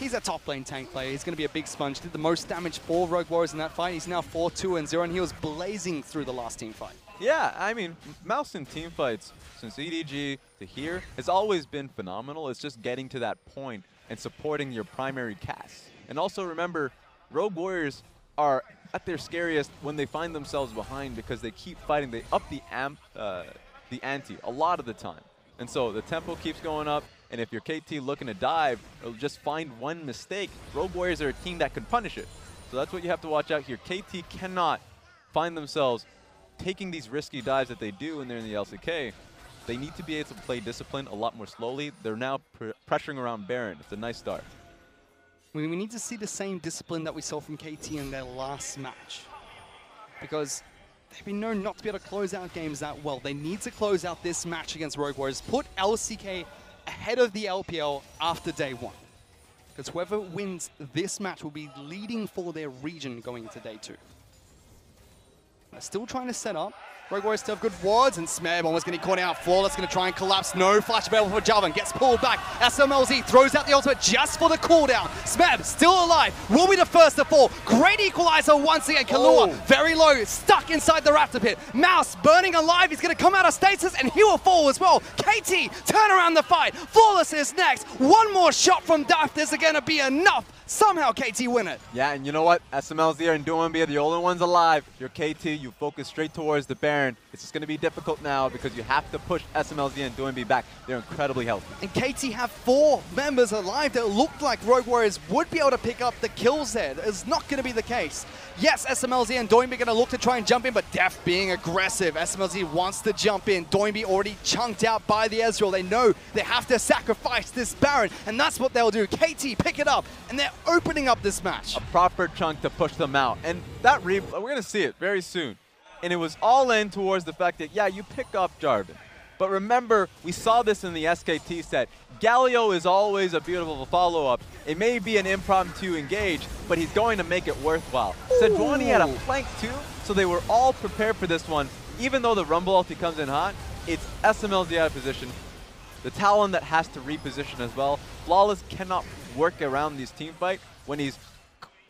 He's a top lane tank player. He's going to be a big sponge. Did the most damage for Rogue Warriors in that fight. He's now 4-2-0, and he was blazing through the last team fight. Yeah, I mean, Mouse in team fights, since EDG to here, has always been phenomenal. It's just getting to that point and supporting your primary cast. And also remember, Rogue Warriors are at their scariest when they find themselves behind because they keep fighting. They up the ante a lot of the time. And so the tempo keeps going up, and if you're KT looking to dive, it'll just find one mistake. Rogue Warriors are a team that can punish it. So that's what you have to watch out here. KT cannot find themselves taking these risky dives that they do when they're in the LCK. They need to be able to play discipline a lot more slowly. They're now pressuring around Baron. It's a nice start. We need to see the same discipline that we saw from KT in their last match. Because they've been known not to be able to close out games that well. They need to close out this match against Rogue Warriors, put LCK ahead of the LPL after day one. Because whoever wins this match will be leading for their region going into day two. They're still trying to set up. Rogue Warriors still have good wards, and Smeb almost getting caught out. Flawless going to try and collapse. No flash available for Jarvan. Gets pulled back. SMLZ throws out the ultimate just for the cooldown. Smeb still alive. Will be the first to fall. Great equalizer once again. Kalua very low, stuck inside the Raptor pit. Mouse burning alive. He's going to come out of stasis, and he will fall as well. KT turn around the fight. Flawless is next. One more shot from Daft is going to be enough. Somehow KT win it. Yeah, and you know what? SMLZ and Doinby are the only ones alive. You're KT, you focus straight towards the Baron. It's just going to be difficult now because you have to push SMLZ and Doinby back. They're incredibly healthy. And KT have 4 members alive that looked like Rogue Warriors would be able to pick up the kills there. That is not going to be the case. Yes, SMLZ and Doinby are going to look to try and jump in, but Def being aggressive. SMLZ wants to jump in. Doinby already chunked out by the Ezreal. They know they have to sacrifice this Baron, and that's what they'll do. KT pick it up, and they're opening up this match. A proper chunk to push them out. And that we're going to see it very soon. And it was all in towards the fact that, yeah, you pick up Jarvan. But remember, we saw this in the SKT set. Galio is always a beautiful follow-up. It may be an impromptu engage, but he's going to make it worthwhile. Sejuani had a flank too, so they were all prepared for this one. Even though the Rumble ulti comes in hot, it's SMLZ out of position. The Talon that has to reposition as well. Flawless cannot work around this team fight when he's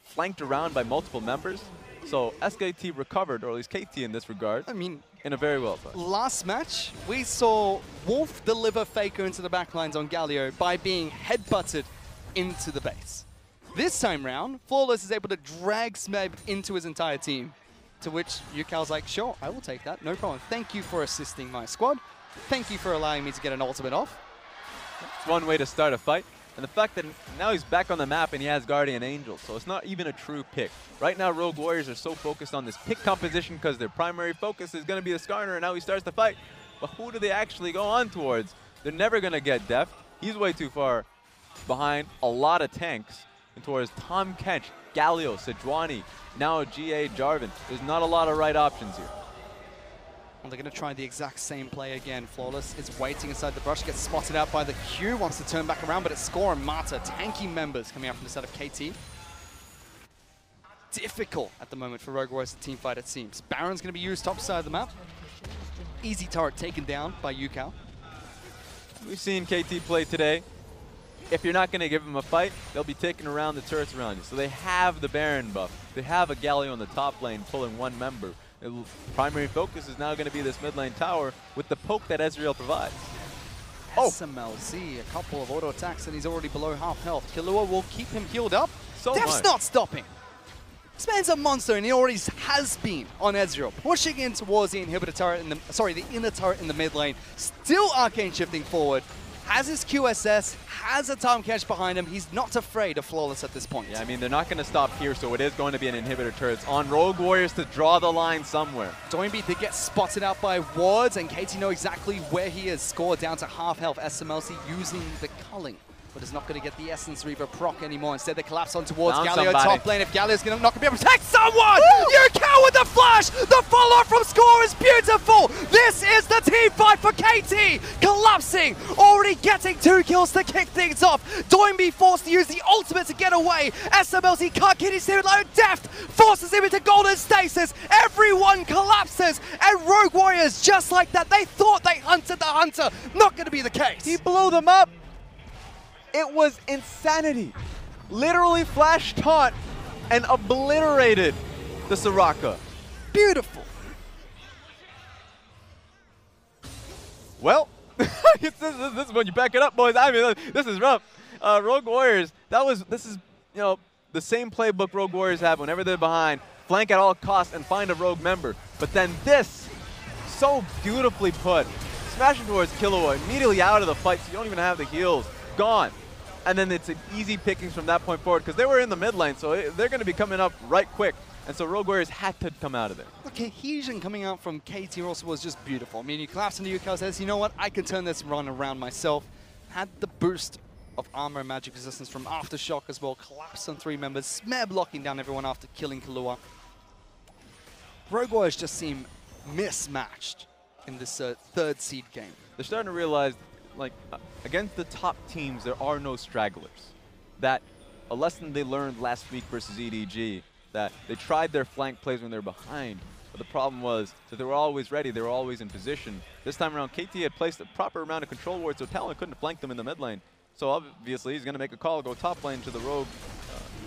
flanked around by multiple members. So SKT recovered, or at least KT in this regard. I mean, in a very well fight. Last match, we saw Wolf deliver Faker into the backlines on Galio by being headbutted into the base. This time round, Flawless is able to drag Smeb into his entire team, to which Yukal's like, sure, I will take that, no problem. Thank you for assisting my squad. Thank you for allowing me to get an ultimate off. It's one way to start a fight. And the fact that now he's back on the map and he has Guardian Angel, so it's not even a true pick. Right now, Rogue Warriors are so focused on this pick composition because their primary focus is going to be the Skarner, and now he starts the fight. But who do they actually go on towards? They're never going to get Deft. He's way too far behind a lot of tanks. And towards Tom Kench, Galio, Sejuani, now GA Jarvan. There's not a lot of right options here. Well, they're going to try the exact same play again. Flawless is waiting inside the brush, gets spotted out by the Q, wants to turn back around, but it's Score and Mata, tanky members coming out from the side of KT. Difficult at the moment for Rogue Warriors to team fight, it seems. Baron's going to be used top side of the map. Easy turret taken down by Yukal. We've seen KT play today. If you're not going to give them a fight, they'll be taking around the turrets around you. So they have the Baron buff. They have a Galio in the top lane pulling one member. The primary focus is now going to be this mid lane tower with the poke that Ezreal provides. SMLZ, a couple of auto attacks and he's already below half health. Killua will keep him healed up. So Def's not stopping. This man's a monster and he already has been on Ezreal. Pushing in towards the inhibitor turret in the, the inner turret in the mid lane. Still arcane shifting forward. has his QSS, has a time catch behind him. He's not afraid of Flawless at this point. Yeah, I mean, they're not going to stop here, so it is going to be an inhibitor turret. It's on Rogue Warriors to draw the line somewhere. Doinby did get spotted out by wards, and KT know exactly where he is. Scored down to half health. SMLC using the culling, but is not going to get the Essence Reaver proc anymore. Instead, they collapse on towards Found Galio somebody. top lane. If Galio's not going to be able to protect someone! You count with the flash! The follow from Score is beautiful! This is the team fight for KT! Collapsing! Already getting 2 kills to kick things off. Doinby forced to use the ultimate to get away. SMLC can't get his hit with depth. Forces him into golden stasis. Everyone collapses. And Rogue Warriors, just like that, they thought they hunted the hunter. Not going to be the case. He blew them up. It was insanity. Literally flash taunt and obliterated the Soraka. Beautiful. Well, this is when you back it up, boys. I mean, this is rough. Rogue Warriors, this is, you know, the same playbook Rogue Warriors have whenever they're behind. Flank at all costs and find a rogue member. But then this, so beautifully put. Smashing towards Killua, immediately out of the fight, so you don't even have the heals. Gone. And then it's an easy pickings from that point forward because they were in the mid lane, so they're going to be coming up right quick. And so Rogue Warriors had to come out of there. The cohesion coming out from KT also was just beautiful. I mean, you collapse into UCal, says, you know what, I can turn this run around myself. Had the boost of armor and magic resistance from Aftershock as well. Collapsed on 3 members. Smear blocking down everyone after killing Killua. Rogue Warriors just seem mismatched in this 3rd seed game. They're starting to realize, like, against the top teams, there are no stragglers. That a lesson they learned last week versus EDG, that they tried their flank plays when they were behind, but the problem was that they were always ready, they were always in position. This time around, KT had placed a proper amount of control wards, so Talon couldn't flank them in the mid lane. So obviously, he's going to make a call, go top lane to the rogue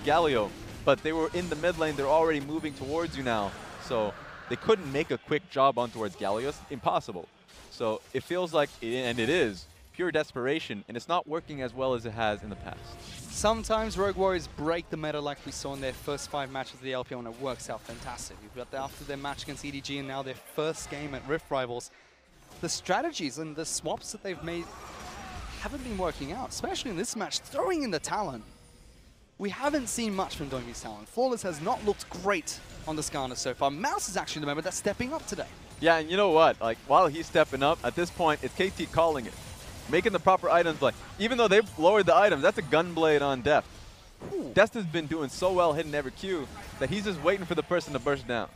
Galio. But they were in the mid lane, they're already moving towards you now. So they couldn't make a quick job on towards Galio. It's impossible. So it feels like, and it is, pure desperation, and it's not working as well as it has in the past. Sometimes Rogue Warriors break the meta like we saw in their first 5 matches of the LPL, and it works out fantastically. But after their match against EDG and now their first game at Rift Rivals, the strategies and the swaps that they've made haven't been working out, especially in this match, throwing in the Talon. We haven't seen much from Doinby's Talon. Flawless has not looked great on the Skarner so far. Mouse is actually the member that's stepping up today. Yeah, and you know what? Like, while he's stepping up, at this point, it's KT calling it. Making the proper items play. Even though they've lowered the items, that's a Gunblade on Deft. Deft has been doing so well hitting every Q that he's just waiting for the person to burst down.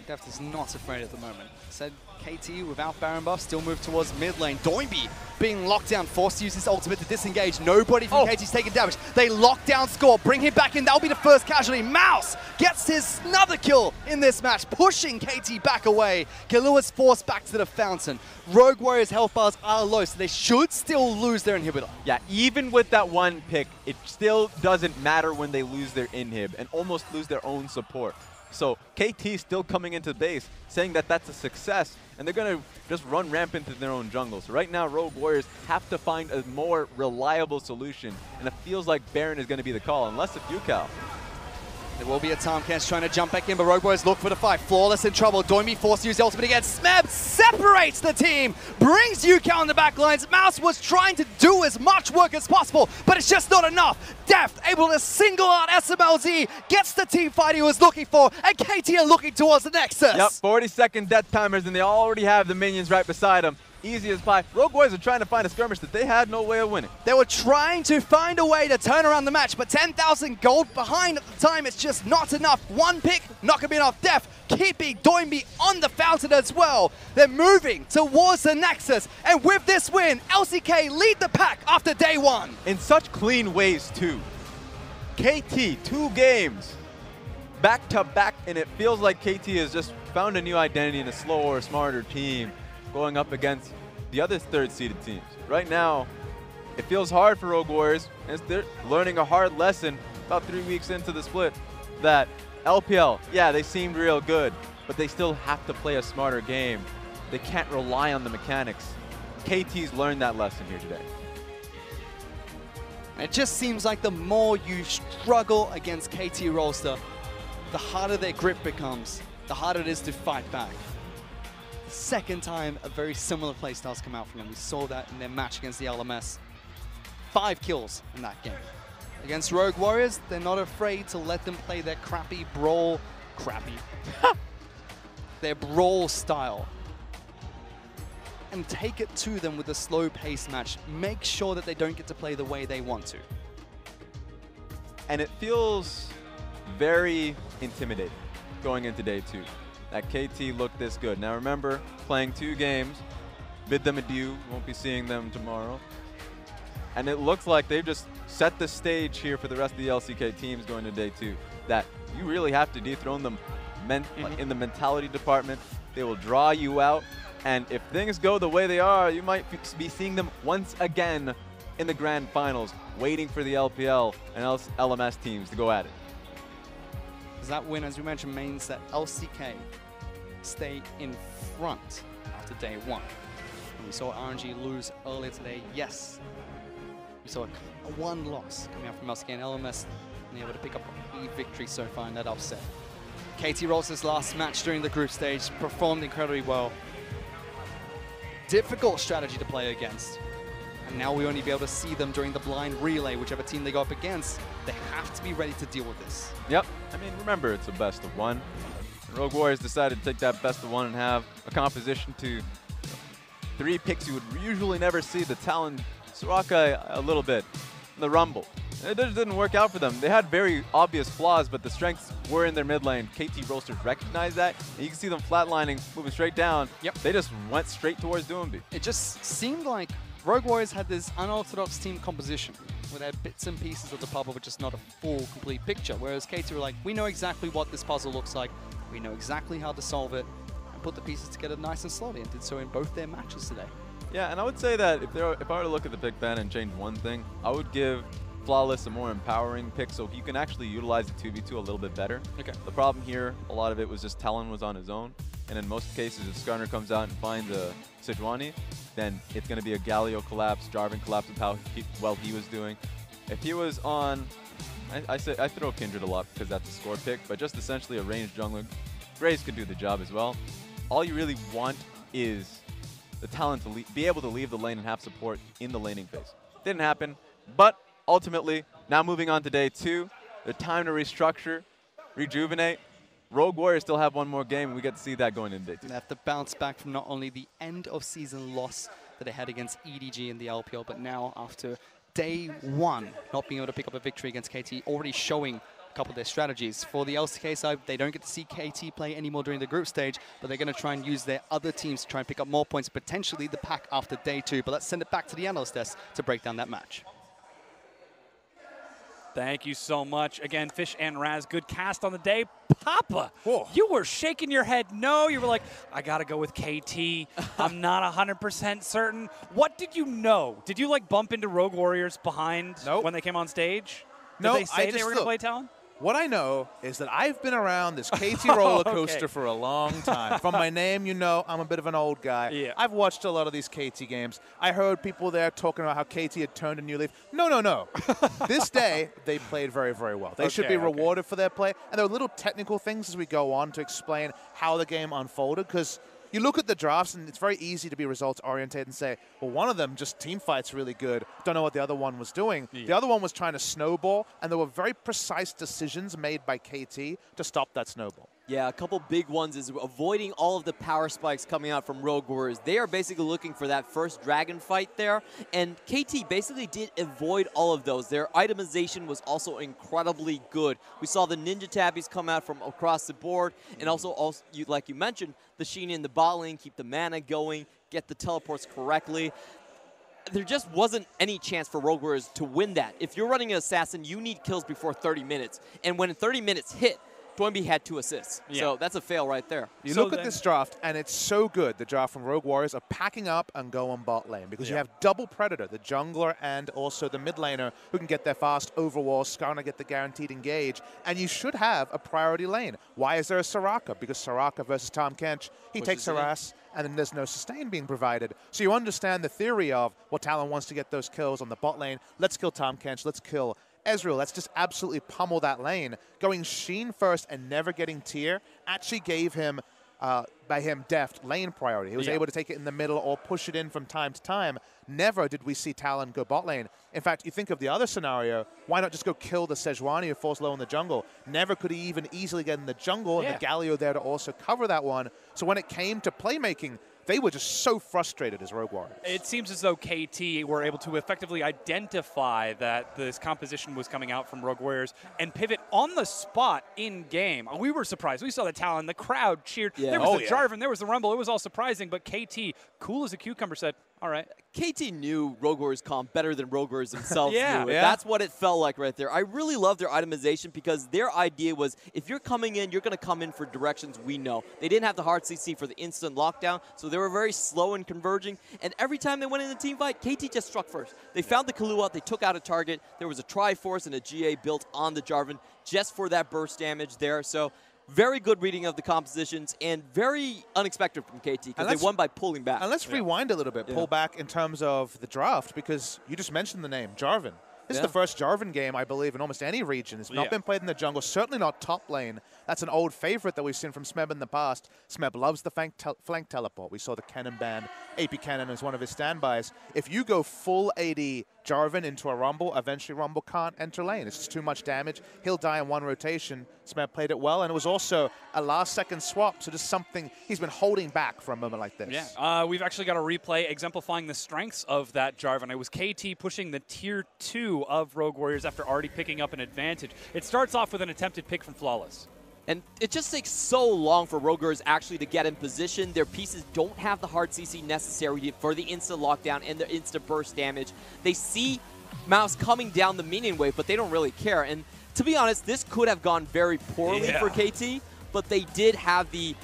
Deft is not afraid at the moment. Said KT without Baron buff still move towards mid lane. Doinby being locked down, forced to use his ultimate to disengage. Nobody from KT's taking damage. They lock down Score, bring him back in. That'll be the first casualty. Mouse gets his another kill in this match, pushing KT back away. Killua's forced back to the fountain. Rogue Warriors' health bars are low, so they should still lose their inhibitor. Yeah, even with that one pick, it still doesn't matter when they lose their inhib and almost lose their own support. So KT still coming into base, saying that that's a success, and they're going to just run rampant in their own jungle. So right now, Rogue Warriors have to find a more reliable solution, and it feels like Baron is going to be the call, unless it's UCal. There will be a time catch trying to jump back in, but Rogue Warriors look for the fight. Flawless in trouble. Doinby forced to use the ultimate again. Smeb separates the team, brings UCal in the back lines. Mouse was trying to do as much work as possible, but it's just not enough. Deft able to single out SMLZ, gets the team fight he was looking for, and KT are looking towards the Nexus. Yep, 40-second death timers, and they already have the minions right beside them. Easy as pie. Rogue Warriors are trying to find a skirmish that they had no way of winning. They were trying to find a way to turn around the match, but 10,000 gold behind at the time, it's just not enough. One pick, not going to be enough. Def keeping Doinby on the fountain as well. They're moving towards the Nexus, and with this win, LCK lead the pack after day 1. In such clean ways, too. KT, 2 games, back to back, and it feels like KT has just found a new identity in a slower, smarter team, going up against the other 3rd-seeded teams. Right now, it feels hard for Rogue Warriors, and they're learning a hard lesson about 3 weeks into the split, that LPL, yeah, they seemed real good, but they still have to play a smarter game. They can't rely on the mechanics. KT's learned that lesson here today. It just seems like the more you struggle against KT Rolster, the harder their grip becomes, the harder it is to fight back. Second time a very similar playstyles come out from them. We saw that in their match against the LMS. 5 kills in that game. Against Rogue Warriors, they're not afraid to let them play their crappy brawl, their brawl style, and take it to them with a slow-paced match. Make sure that they don't get to play the way they want to. And it feels very intimidating going into day 2. That KT looked this good. Now remember, playing 2 games, bid them adieu, won't be seeing them tomorrow. And it looks like they've just set the stage here for the rest of the LCK teams going to day 2, that you really have to dethrone them in the mentality department. They will draw you out, and if things go the way they are, you might be seeing them once again in the grand finals, waiting for the LPL and LMS teams to go at it. That win, as we mentioned, means that LCK stay in front after day 1. And we saw RNG lose earlier today. Yes, we saw a 1 loss coming out from LCK, and LMS and able to pick up a victory so far in that upset. KT Rolster's last match during the group stage performed incredibly well. Difficult strategy to play against. And now we only be able to see them during the blind relay, whichever team they go up against. They have to be ready to deal with this. Yep. I mean, remember, it's a best of 1. Rogue Warriors decided to take that best of 1 and have a composition to 3 picks you would usually never see. The Talon, Soraka a little bit, the Rumble. It just didn't work out for them. They had very obvious flaws, but the strengths were in their mid lane. KT Roasters recognized that, and you can see them flatlining, moving straight down. Yep. They just went straight towards Doomby. It just seemed like Rogue Warriors had this unorthodox team composition where they had bits and pieces of the puzzle but just not a full, complete picture. Whereas KT were like, we know exactly what this puzzle looks like, we know exactly how to solve it, and put the pieces together nice and slowly, and did so in both their matches today. Yeah, and I would say that if I were to look at the pick ban and change one thing, I would give Flawless a more empowering pick so you can actually utilize the 2v2 a little bit better. Okay. The problem here, a lot of it was just Talon was on his own. And in most cases, if Skarner comes out and finds a Sejuani, then it's going to be a Galio collapse, Jarvan collapse with how well he was doing. If he was on, I throw Kindred a lot because that's a score pick, but just essentially a ranged jungler, Graves could do the job as well. All you really want is the Talon to be able to leave the lane and have support in the laning phase. Didn't happen, but ultimately, now moving on to day 2, the time to restructure, rejuvenate. Rogue Warriors still have 1 more game, and we get to see that going into day 2. They have to bounce back from not only the end-of-season loss that they had against EDG in the LPL, but now after day 1, not being able to pick up a victory against KT, already showing a couple of their strategies. For the LCK side, they don't get to see KT play anymore during the group stage, but they're going to try and use their other teams to try and pick up more points, potentially the pack after day 2. But let's send it back to the analyst desk to break down that match. Thank you so much. Again, Fish and Raz, good cast on the day. Papa, whoa, you were shaking your head no. You were like, I got to go with KT. I'm not 100% certain. What did you know? Did you like bump into Rogue Warriors behind when they came on stage? Did they say they were going to play Talon? What I know is that I've been around this KT roller coaster for a long time. From my name, you know I'm a bit of an old guy. Yeah. I've watched a lot of these KT games. I heard people there talking about how KT had turned a new leaf. No, no, no. This day, they played very, very well. They should be rewarded for their play. And there are little technical things as we go on to explain how the game unfolded, because you look at the drafts, and it's very easy to be results-oriented and say, well, one of them just team fights really good. Don't know what the other one was doing. Yeah. The other one was trying to snowball, and there were very precise decisions made by KT to stop that snowball. Yeah, a couple big ones is avoiding all of the power spikes coming out from Rogue Warriors. They are basically looking for that first dragon fight there, and KT basically did avoid all of those. Their itemization was also incredibly good. We saw the ninja tabbies come out from across the board, and also like you mentioned, the Sheen in the bot lane, keep the mana going, get the teleports correctly. There just wasn't any chance for Rogue Warriors to win that. If you're running an assassin, you need kills before 30 minutes, and when 30 minutes hit, Toynbee had 2 assists. Yeah. So that's a fail right there. You look at this draft, and it's so good, the draft from Rogue Warriors, of packing up and going bot lane, because you have double Predator, the jungler and also the mid laner, who can get there fast, overwall, Skarner get the guaranteed engage, and you should have a priority lane. Why is there a Soraka? Because Soraka versus Tahm Kench, he takes harass, and then there's no sustain being provided. So you understand the theory of, well, Talon wants to get those kills on the bot lane. Let's kill Tahm Kench. Let's kill Ezreal. Let's just absolutely pummel that lane. Going Sheen first and never getting tier actually gave him by him deft lane priority. He was able to take it in the middle or push it in from time to time. Never did we see Talon go bot lane. In fact, you think of the other scenario, why not just go kill the Sejuani who falls low in the jungle? Never could he even easily get in the jungle, and the Galio there to also cover that one. So when it came to playmaking, they were just so frustrated as Rogue Warriors. It seems as though KT were able to effectively identify that this composition was coming out from Rogue Warriors and pivot on the spot in game. We were surprised. We saw the Talon. The crowd cheered. There was the Jarvan. There was the Rumble. It was all surprising. But KT, cool as a cucumber, said, all right. KT knew Rogue Warriors comp better than Rogue Warriors themselves knew it. That's what it felt like right there. I really love their itemization because their idea was if you're coming in, you're going to come in for directions we know. They didn't have the hard CC for the instant lockdown, so they were very slow in converging. And every time they went in the team fight, KT just struck first. They found the Kahlua, they took out a target. There was a Triforce and a GA built on the Jarvan just for that burst damage there. So very good reading of the compositions and very unexpected from KT because they won by pulling back. And let's rewind a little bit, pull back in terms of the draft, because you just mentioned the name, Jarvan. This is the first Jarvan game, I believe, in almost any region. It's not been played in the jungle, certainly not top lane. That's an old favorite that we've seen from Smeb in the past. Smeb loves the flank teleport. We saw the Cannon band. AP Cannon is one of his standbys. If you go full AD Jarvan into a Rumble, eventually Rumble can't enter lane. It's just too much damage. He'll die in one rotation. Smeb played it well, and it was also a last-second swap, so just something he's been holding back for a moment like this. Yeah, we've actually got a replay exemplifying the strengths of that Jarvan. It was KT pushing the tier 2 of Rogue Warriors after already picking up an advantage. It starts off with an attempted pick from Flawless. And it just takes so long for Rogue Warriors actually to get in position. Their pieces don't have the hard CC necessary for the instant lockdown and the instant burst damage. They see Mouse coming down the minion wave, but they don't really care. And to be honest, this could have gone very poorly for KT, but they did have the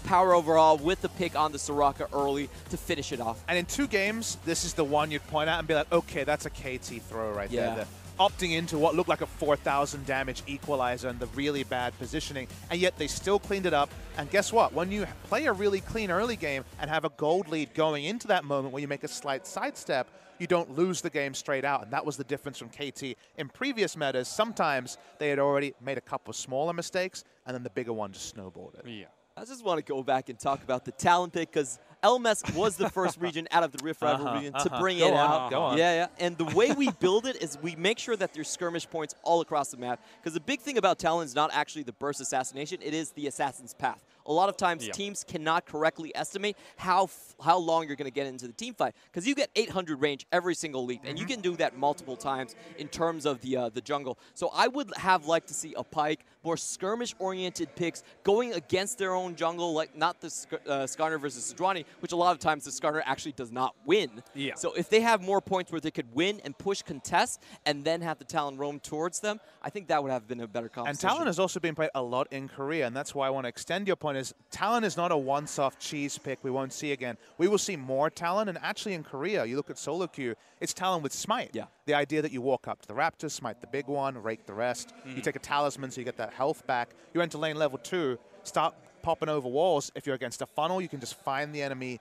power overall with the pick on the Soraka early to finish it off. And in 2 games, this is the one you'd point out and be like, okay, that's a KT throw right there. Opting into what looked like a 4,000 damage equalizer and the really bad positioning, and yet they still cleaned it up. And guess what? When you play a really clean early game and have a gold lead going into that moment where you make a slight sidestep, you don't lose the game straight out. And that was the difference from KT. In previous metas, sometimes they had already made a couple of smaller mistakes, and then the bigger one just snowballed it. Yeah. I just want to go back and talk about the talent pick because LMS was the first region out of the Rift Rival region to bring it out. Go on. Yeah. And the way we build it is we make sure that there's skirmish points all across the map because the big thing about Talon is not actually the burst assassination, it is the assassin's path. A lot of times teams cannot correctly estimate how long you're going to get into the team fight because you get 800 range every single leap, and you can do that multiple times in terms of the jungle. So I would have liked to see a Pyke, more skirmish-oriented picks going against their own jungle, like not the Skarner versus Sejuani, which a lot of times the Skarner actually does not win. Yeah. So if they have more points where they could win and push contests and then have the Talon roam towards them, I think that would have been a better competition. And Talon has also been played a lot in Korea, and that's why I want to extend your point. Is Talon is not a once-off cheese pick we won't see again. We will see more Talon, and actually in Korea, you look at solo queue, it's Talon with Smite. Yeah. The idea that you walk up to the Raptor, smite the big one, rake the rest. You take a Talisman so you get that health back. You enter lane level 2, start popping over walls. If you're against a funnel, you can just find the enemy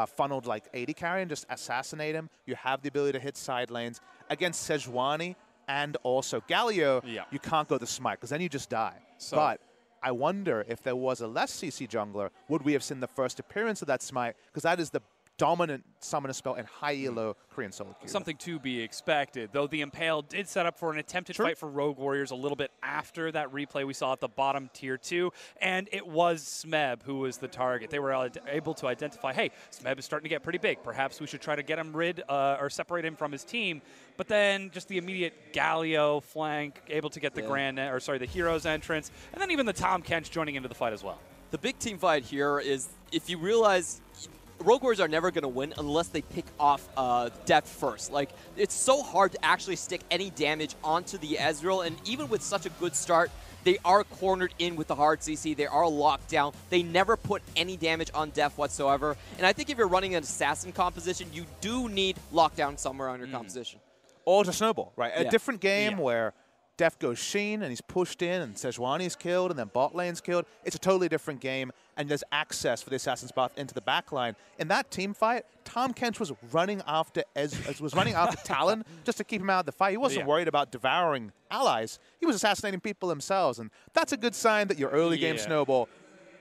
funneled like 80 carry and just assassinate him. You have the ability to hit side lanes. Against Sejuani and also Galio, you can't go the Smite because then you just die. But I wonder if there was a less CC jungler, would we have seen the first appearance of that Smite? Because that is the dominant summoner spell in high elo Korean solo queue. Something to be expected, though the Impale did set up for an attempted fight for Rogue Warriors a little bit after that replay we saw at the bottom tier 2, and it was Smeb who was the target. They were able to identify, hey, Smeb is starting to get pretty big. Perhaps we should try to get him or separate him from his team. But then just the immediate Galio flank, able to get the the hero's entrance, and then even the Tom Kench joining into the fight as well. The big team fight here is if you realize Rogue Warriors are never going to win unless they pick off depth first. Like, it's so hard to actually stick any damage onto the Ezreal, and even with such a good start, they are cornered in with the hard CC. They are locked down. They never put any damage on depth whatsoever. And I think if you're running an assassin composition, you do need lockdown somewhere on your composition. Or to snowball, right? A different game where Def goes Sheen and he's pushed in and Sejuani's killed and then bot lane's killed. It's a totally different game, and there's access for the Assassin's Path into the backline. In that team fight, Tom Kench was running after Talon just to keep him out of the fight. He wasn't worried about devouring allies. He was assassinating people themselves, and that's a good sign that your early game snowball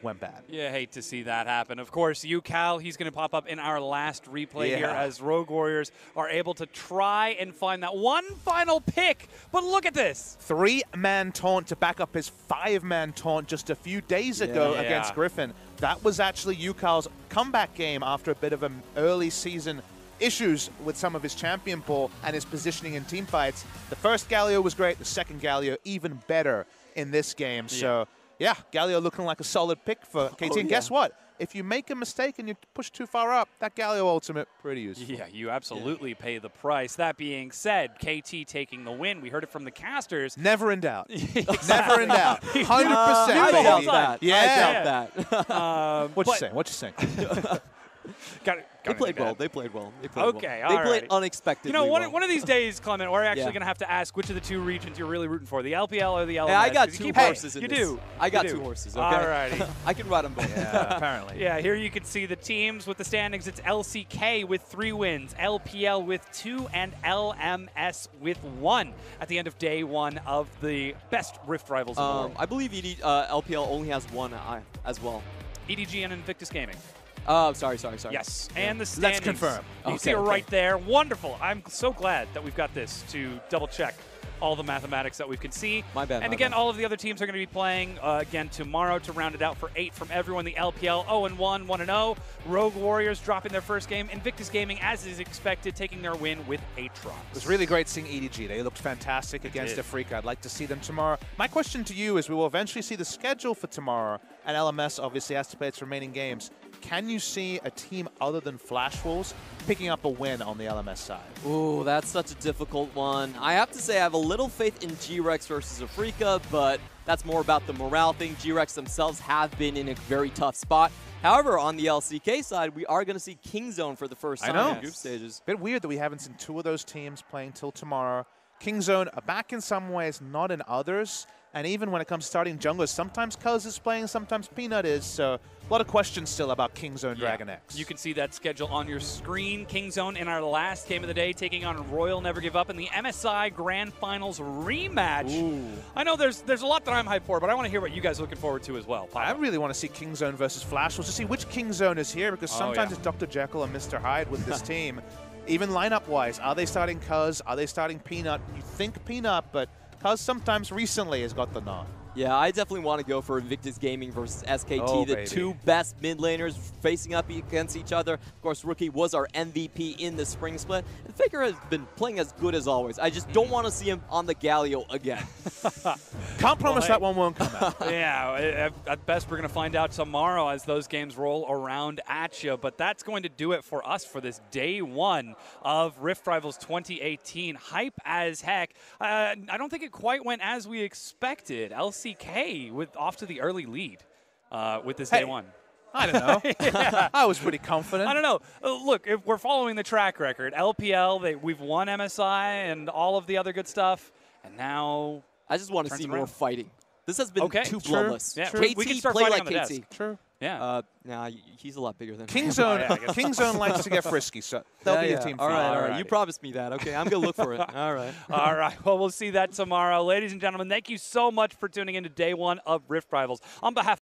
went bad. Yeah, hate to see that happen. Of course, UCal, he's going to pop up in our last replay here as Rogue Warriors are able to try and find that one final pick. But look at this. 3-man taunt to back up his 5-man taunt just a few days ago against Griffin. That was actually UCal's comeback game after a bit of an early season issues with some of his champion pool and his positioning in team fights. The first Galio was great. The second Galio even better in this game. So, yeah, Galio looking like a solid pick for KT. And guess what? If you make a mistake and you push too far up, that Galio ultimate, pretty useful. Yeah, you absolutely pay the price. That being said, KT taking the win. We heard it from the casters. Never in doubt. Never in doubt. 100%. I doubt that. Yeah. I doubt that. What you saying? What you saying? They played well. They played well. They played unexpectedly. You know, one of these days, Clement, we're actually going to have to ask which of the two regions you're really rooting for, the LPL or the LMS. Yeah, I got two horses in this. You do. I got 2 horses, okay? All righty. I can ride them both. Yeah, apparently. Yeah, here you can see the teams with the standings. It's LCK with 3 wins, LPL with 2, and LMS with 1 at the end of day 1 of the best Rift Rivals in the world. I believe LPL only has 1 as well. EDG and Invictus Gaming. Oh, sorry. Yes, and the standings. Let's confirm. You can see it right there. Wonderful. I'm so glad that we've got this to double-check all the mathematics that we can see. My bad. And again, all of the other teams are going to be playing again tomorrow to round it out for 8 from everyone. The LPL 0-1, 1-0. Rogue Warriors dropping their first game. Invictus Gaming, as is expected, taking their win with Aatrox. It was really great seeing EDG. They looked fantastic against Afrika. I'd like to see them tomorrow. My question to you is, we will eventually see the schedule for tomorrow, and LMS obviously has to play its remaining games. Can you see a team other than Flash Wolves picking up a win on the LMS side? Ooh, that's such a difficult one. I have to say I have a little faith in G-Rex versus Afrika, but that's more about the morale thing. G-Rex themselves have been in a very tough spot. However, on the LCK side, we are going to see Kingzone for the first time in the group stages. Bit weird that we haven't seen 2 of those teams playing till tomorrow. Kingzone are back in some ways, not in others. And even when it comes to starting junglers, sometimes Cuz is playing, sometimes Peanut is. So a lot of questions still about Kingzone Dragon X. You can see that schedule on your screen. Kingzone in our last game of the day, taking on Royal Never Give Up in the MSI Grand Finals rematch. Ooh. I know there's a lot that I'm hyped for, but I want to hear what you guys are looking forward to as well. Papa. I really want to see Kingzone versus Flash Wolves to see which Kingzone is here, because sometimes it's Dr. Jekyll and Mr. Hyde with this team. Even lineup-wise, are they starting Cuz? Are they starting Peanut? You think Peanut, but Cuz sometimes recently has got the nod. Yeah, I definitely want to go for Invictus Gaming versus SKT, the 2 best mid laners facing up against each other. Of course, Rookie was our MVP in the spring split, and Faker has been playing as good as always. I just don't want to see him on the Galio again. Can't promise that one won't come out. Yeah, at best we're going to find out tomorrow as those games roll around at you, but that's going to do it for us for this day 1 of Rift Rivals 2018. Hype as heck. I don't think it quite went as we expected. LCK off to the early lead with this day 1. I don't know. I was pretty confident. I don't know. Look, if we're following the track record, LPL, we've won MSI and all of the other good stuff, and now I just want to see more fighting. This has been too bloodless. Yeah, KT, we can start play fighting like on the KT. desk. True. Yeah. Nah, he's a lot bigger than Kingzone. Kingzone likes to get frisky, so they'll be a team. All right. You promised me that. Okay, I'm gonna look for it. All right. All right. Well, we'll see that tomorrow, ladies and gentlemen. Thank you so much for tuning in to day 1 of Rift Rivals. On behalf